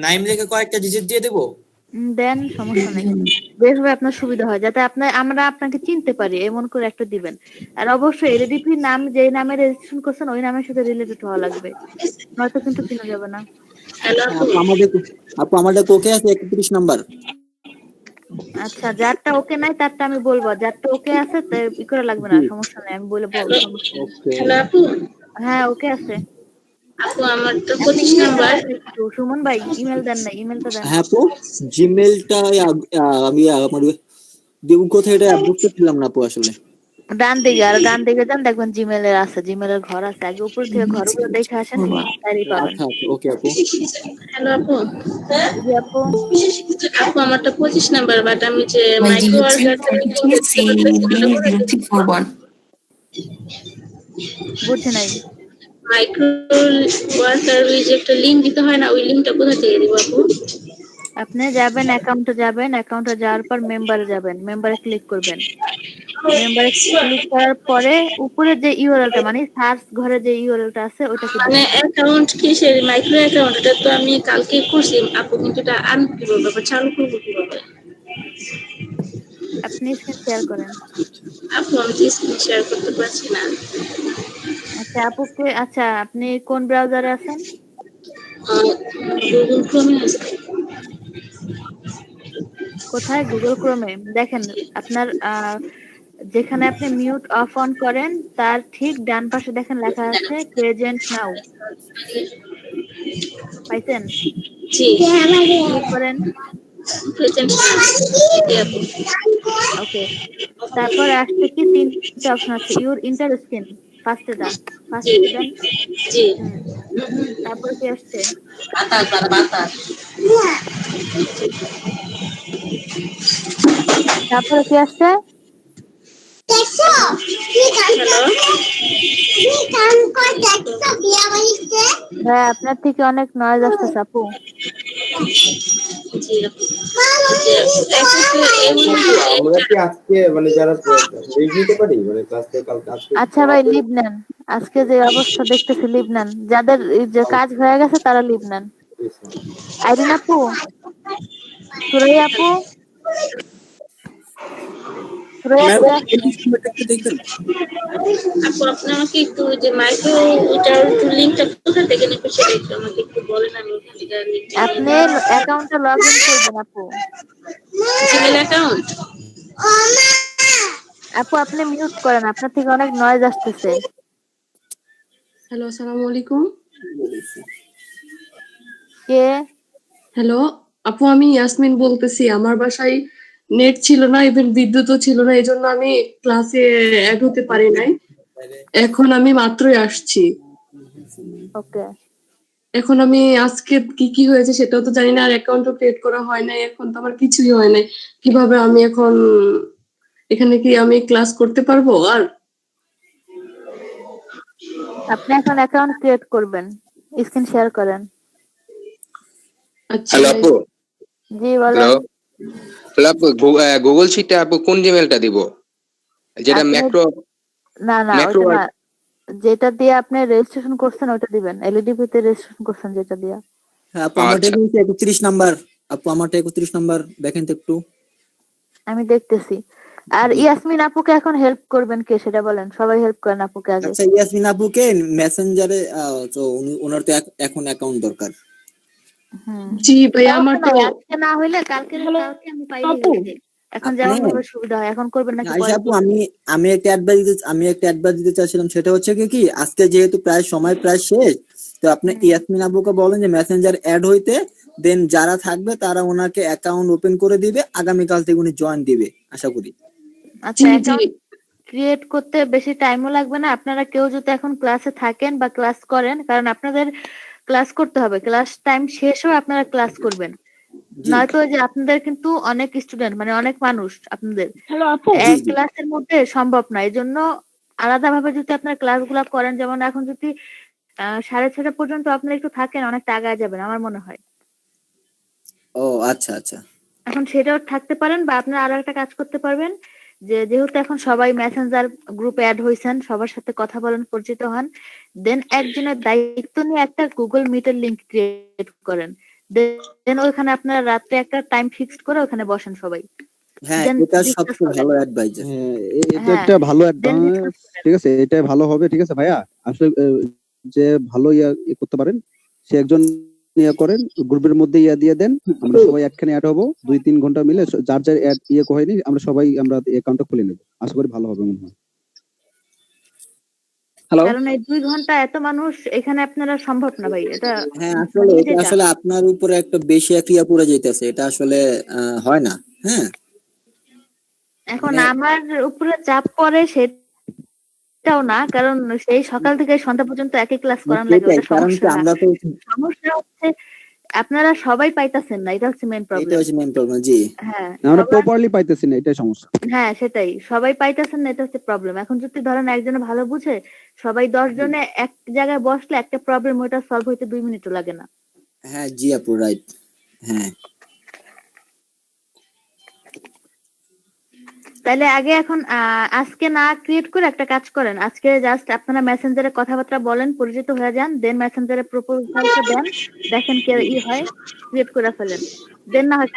I: নাইম লেখা কয়েকটা ডিজিট দিয়ে দেব?
A: দেন, সমস্যা নাই। যেভাবে আপনার সুবিধা হয়, যাতে আমরা আপনাকে চিনতে পারি এমন করে একটা দিবেন। আর অবশ্যই এলডিপি নাম যে নামে রেজিস্ট্রেশন করছেন ওই নামের সাথে রিলেটেড হওয়া লাগবে, নয়তো কিন্তু চিনা যাবে না।
T: আপু আমাদের ওকে আছে 31 নাম্বার।
A: আচ্ছা, যারটা ওকে নাই তারটা আমি বলবো, যারটা ওকে আছে ই করে লাগবে না, সমস্যা নাই, আমি বলে বলবো।
R: হ্যালো আপু।
A: হ্যাঁ, ওকে আছে
R: আপু আমার তো 25 নাম্বার।
A: সুমন ভাই ইমেল দেন না, ইমেলটা দেন।
T: হ্যাঁ আপু, জিমেইলটা আমি আমার কোথায় এটা বুঝতে পারলাম না আপু আসলে।
A: ডান দিকে যান, দেখবেন জিমেলের আছে, জিমেলের ঘর আছে, আগে উপর থেকে ঘরগুলো দেখে আসেন, তাইলেই পাবেন।
T: আচ্ছা ওকে আপু।
R: হ্যালো আপু।
A: জি আপু।
R: আপু আমার তো 25 নাম্বার, বাট আমি যে মাইক্রো
A: বুঝছি নাই।
R: মাইক্রো ওয়ার্কার ওই যে একটা লিংক দিতে হয় না, ওই লিংকটা কোথা থেকে দিব আপু?
A: আপনি যাবেন অ্যাকাউন্টে যাওয়ার পর মেম্বারে যাবেন, মেম্বারে ক্লিক করবেন। মেম্বারে ক্লিক করার পরে উপরে যে ইউআরএলটা মানে সার্চ ঘরে যে ইউআরএলটা আছে ওটাকে
R: মানে অ্যাকাউন্ট কিসের মাইক্রো অ্যাকাউন্ট? এটা তো আমি কালকে করছি আপু, কিন্তু এটা কিভাবে বা চালু করবো কিভাবে?
A: আপনি স্ক্রিন শেয়ার করেন।
R: আপু আমি তো স্ক্রিন শেয়ার করতে পারছি না।
A: আচ্ছা আপনি কোন ব্রাউজারে আছেন?
R: গুগল ক্রোমে আছে।
A: কোথায়? গুগল ক্রোমে। দেখেন আপনার যেখানে আপনি মিউট অফ অন করেন তার ঠিক ডান পাশে দেখেন লেখা আছে প্রেজেন্ট নাও, পাইছেন?
R: জি।
A: ক্লিক করেন।
R: প্রেজেন্ট নাও।
A: ওকে, তারপর আসছে কি তিনটা অপশন আছে, ইউর ইন্টার স্ক্রিন, ফার্স্টে দেন।
R: জি।
A: তারপর কি আসছে? তারপরে কি আসছে? হ্যাঁ, আপনার থেকে অনেক নয়েজ আসতেছে আপু।
B: আমরা কি আজকে মানে যারা লিভ নিতে পারি, মানে ক্লাস থেকে কালকে আজকে?
A: আচ্ছা ভাই, লিভ নেন, আজকে যে অবস্থা দেখতেছি লিভ নেন, যাদের যে কাজ হয়ে গেছে তারা লিভ নেন। আইরিন আপু, সুরাই আপু,
R: আপু আপনি আমাকে একটু যে মাইক্রো ওটার লিংকটা কোথা থেকে নেবেন সেটা একটু আমাকে একটু বলেন, আমি ওখান থেকে লিংকটা
A: আপনি অ্যাকাউন্টে লগইন করবেন আপু।
R: Gmail account.
A: আপু আপনি মিউট করেন, আপনার থেকে অনেক নয়েজ আসতেছে।
L: হ্যালো, আসসালামু আলাইকুম।
A: কে?
L: হ্যালো আপু, আমি ইয়াসমিন বলতেছি। আমার বাসায় নেট ছিল না, ইভেন বিদ্যুৎও ছিল না, এই জন্য আমি ক্লাসে অ্যাড হতে পারি নাই। এখন আমি মাত্রই আসছি।
A: ওকে,
L: এখন আমি আজকে কি কি হয়েছে সেটাও তো জানি না, আর অ্যাকাউন্টও ক্রিয়েট করা হয় নাই, এখন তো আমার কিছুই হয় নাই। কিভাবে আমি এখন এখানে কি আমি ক্লাস করতে পারবো? আর
A: আপনি এখন অ্যাকাউন্ট ক্রিয়েট করবেন, স্ক্রিন শেয়ার করেন।
L: হ্যালো আপু।
A: জি বলেন।
O: হ্যালো আপু, গুগল শিটে আপু কোন জিমেলটা দিব? যেটা ম্যাক্রো
A: না ওটা না, যেটা দিয়ে আপনি রেজিস্ট্রেশন করছেন ওটা দিবেন, এলইডিপি তে রেজিস্ট্রেশন করছেন যেটা দিয়ে।
T: হ্যাঁ আপু আমারটা
O: আচ্ছা।
T: কিন্তু 31 নাম্বার। আপু আমারটা 31 নাম্বার দেখেন তো একটু।
A: আমি দেখতেছি। আর ইয়াসমিন আপুকে এখন হেল্প করবেন কে সেটা বলেন, সবাই হেল্প করেন আপুকে আগে।
T: আচ্ছা ইয়াসমিন আপুকে মেসেঞ্জারে তো ওনার তো এখন অ্যাকাউন্ট দরকার।
L: জি ভাই আমার
A: সমস্যা
L: তো
A: নাই, আজকে না হইলে কালকে আমি পাইলেই হয়েছে। এখন যেমন ভাবে সুবিধা হয়, এখন করবেন নাকি
T: আয়শা
A: পরে
T: আপু
A: করবেন?
T: আমি একটা অ্যাডভাইস দিতে চাচ্ছিলাম, সেটা হচ্ছে কি আজকে যেহেতু সময় প্রায় শেষ, তো আপনি ইয়াসমিন আপুকে বলেন যে মেসেঞ্জার অ্যাড হইতে, দেন যারা থাকবে তারা ওনাকে অ্যাকাউন্ট ওপেন করে দিবে, আগামীকাল থেকে উনি জয়েন দিবে আশা করি।
A: আচ্ছা, অ্যাকাউন্ট ক্রিয়েট করতে বেশি টাইমও লাগবে না। আপনারা কেউ যদি এখন ক্লাসে থাকেন বা ক্লাস করেন, কারণ আপনাদের ক্লাস করতে হবে, ক্লাস টাইম শেষেও আপনারা ক্লাস করবেন, নয়তো যে আপনাদের কিন্তু অনেক স্টুডেন্ট মানে অনেক মানুষ আপনাদের এক ক্লাসের মধ্যে সম্ভব না। এই জন্য আলাদাভাবে যদি আপনার ক্লাসগুলো করেন, যেমন এখন যদি 6:30 পর্যন্ত আপনারা একটু থাকেন, অনেকটা আগায় যাবেন আমার মনে হয়।
T: ও আচ্ছা আচ্ছা।
A: এখন সেটাও থাকতে পারেন, বা আপনারা আরো একটা কাজ করতে পারবেন, যে যেহেতু এখন সবাই মেসেঞ্জার গ্রুপে অ্যাড হয়েছেন, সবার সাথে কথা বলেন, পরিচিত হন, দেন একজনের দায়িত্ব নিয়ে একটা গুগল মিটের লিংক ক্রিয়েট করেন, দেন ওইখানে আপনারা রাত্রে একটা টাইম ফিক্সড করে ওখানে বসেন সবাই।
T: হ্যাঁ এটা সবচেয়ে ভালো অ্যাডভাইস।
C: এটা একটা ভালো অ্যাডভান্স, ঠিক আছে, এটাই ভালো হবে। ঠিক আছে ভাইয়া, আসলে যে ভালো করতে পারেন সে একজন করেন, গ্রুপের মধ্যে দিয়ে দেন, আমরা সবাই একখানে অ্যাড হবো, 2-3 ঘন্টা মিলে যার যার অ্যাড হয়নি আমরা সবাই আমরা অ্যাকাউন্টটা খুলে নেব, আশা করি ভালো হবে মনে হয়।
A: কারণ এই 2 ঘন্টা এত মানুষ এখানে আপনারা সম্ভব না ভাই, এটা
T: হ্যাঁ আসলে আপনার উপরে একটা বেশি ক্রিয়া পড়ে যাইতেছে, এটা আসলে হয় না। হ্যাঁ
A: এখন আমার উপরে চাপ পড়ে সেটাও না, কারণ সেই সকাল থেকে সন্ধ্যা পর্যন্ত একই ক্লাস করানো লাগে, ওটা সমস্যা না। সমস্যা হচ্ছে আপনারা সবাই পাইতাছেন না, এটা হচ্ছে মেইন প্রবলেম।
T: এটা হচ্ছে মেইন প্রবলেম। জি
A: হ্যাঁ
C: আমরা প্রপারলি পাইতেছি না, এটাই সমস্যা।
A: হ্যাঁ সেটাই, সবাই পাইতেছেন না, এটা হচ্ছে প্রবলেম। এখন যদি ধরেন একজনে ভালো বুঝে, সবাই 10 জনে এক জায়গায় বসলে একটা প্রবলেম ওটা সলভ হইতে 2 মিনিটও লাগে না।
T: হ্যাঁ জি আপু রাইট। হ্যাঁ
A: তাহলে আগে এখন আজকে না ক্রিয়েট করে একটা কাজ করেন, আজকে জাস্ট আপনারা মেসেঞ্জারে কথাবার্তা বলেন, পরিচিত হয়ে যান, দেন মেসেঞ্জারে প্রপোজালটা দেন, দেখেন কে হয়, ক্রিয়েট করে ফেলেন, দেন না হয়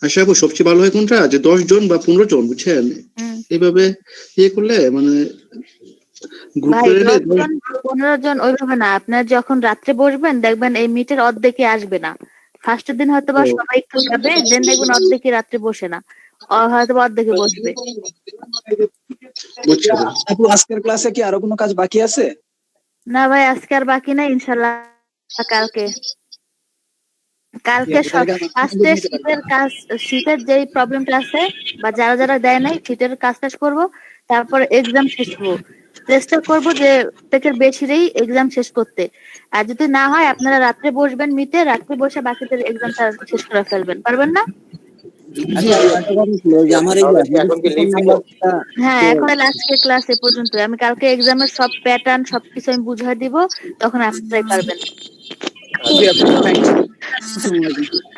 F: আশা আপু সবচেয়ে ভালো হয় কোনটা, যে 10 জন বা 15 জন বুঝছেন, এইভাবে করলে মানে
A: ভাই 10 জন 15 জন ওইভাবে না, আপনার যখন রাত্রে বসবেন দেখবেন এই মিটের অর্ধেকই আসবে না। ফার্স্টের দিন হয়তো বা সবাই একটু যাবে, দেন দেখবেন অর্ধেকই রাত্রে বসে না, হয়তো অর্ধেকে বসবে।
E: আপু আজকের ক্লাসে কি আরো কোনো কাজ বাকি আছে?
A: না ভাই আজকে আর বাকি নাই, ইনশাল্লাহ কালকে ফার্স্টে শীতের কাজ, শীতের যেই প্রবলেমটা আছে বা যারা যারা দেয় নাই শীতের কাজ করবো, তারপর এক্সাম শেষ করবো, চেষ্টা করবো যে প্রত্যেকের বেশিরই এক্সাম শেষ করতে। আর যদি না হয় আপনারা রাত্রে বসবেন মিটে, রাত্রে বসে বাকিদের এক্সামটা শেষ করে ফেলবেন, পারবেন না? হ্যাঁ এখন আজকে ক্লাস এ পর্যন্ত, আমি কালকে এক্সামের সব প্যাটার্ন সবকিছু আমি বুঝিয়ে দিব, তখন আপনারাই পারবেন।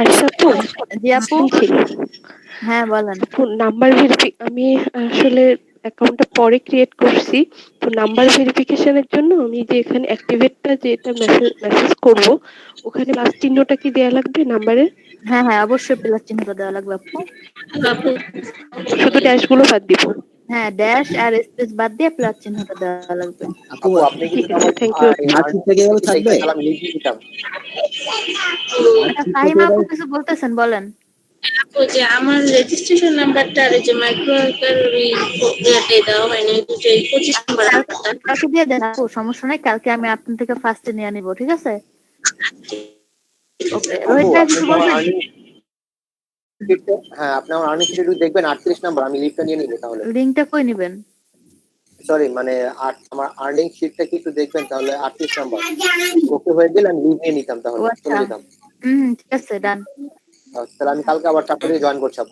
N: আচ্ছা আপু,
A: জি আপু, হ্যাঁ বলেন।
N: নাম্বার আমি আসলে অ্যাকাউন্টটা পরে ক্রিয়েট করছি, তো নাম্বার ভেরিফিকেশনের জন্য আমি যে এখানে অ্যাক্টিভেটটা যেটা মেসেজ করব, ওখানে প্লাস চিহ্নটা কি দেয়া লাগবে নাম্বারে?
A: হ্যাঁ হ্যাঁ অবশ্যই প্লাস চিহ্নটা দেওয়া লাগবে আপু।
N: শুধু ড্যাশগুলো বাদ দিব?
A: হ্যাঁ ড্যাশ আর স্পেস বাদ দিয়ে প্লাস চিহ্নটা দেওয়া লাগবে।
D: আপু আপনি কি
N: থ্যাংক ইউ।
T: থাকবে
D: আমি লিখে দিতাম।
A: ফাহিমা আপু কিছু বলতেছেন, বলেন।
R: আপু যে আমার রেজিস্ট্রেশন নাম্বারটা আর যে মাইক্রো ওয়ার্কার ইয়াতে দেওয়া হয়নি, দুটোই 25 নাম্বার নাম্বারটা
A: কালকে দিয়ে দেন আপু, সমস্যা নাই, কালকে আমি আপনার থেকে ফার্স্টে নিয়ে নিব, ঠিক আছে? ওকে রোহিত ভাই কিছু বলবেন?
D: হ্যাঁ আপনি আমার আর্নিং শিট দেখবেন 38 নাম্বার, আমি লিস্টটা নিয়ে নিব। তাহলে
A: লিংকটা কই নেবেন?
D: সরি মানে আমার আর্নিং শিটটা কি একটু দেখবেন, তাহলে 38 নাম্বার ওকে হয়ে গেলে আমি লিভ নিয়ে নিতাম, তাহলে চলে যেতাম।
A: ঠিক আছে ডান।
D: তাহলে আমি কালকে আবার 4টা থেকে জয়েন করছি আপু।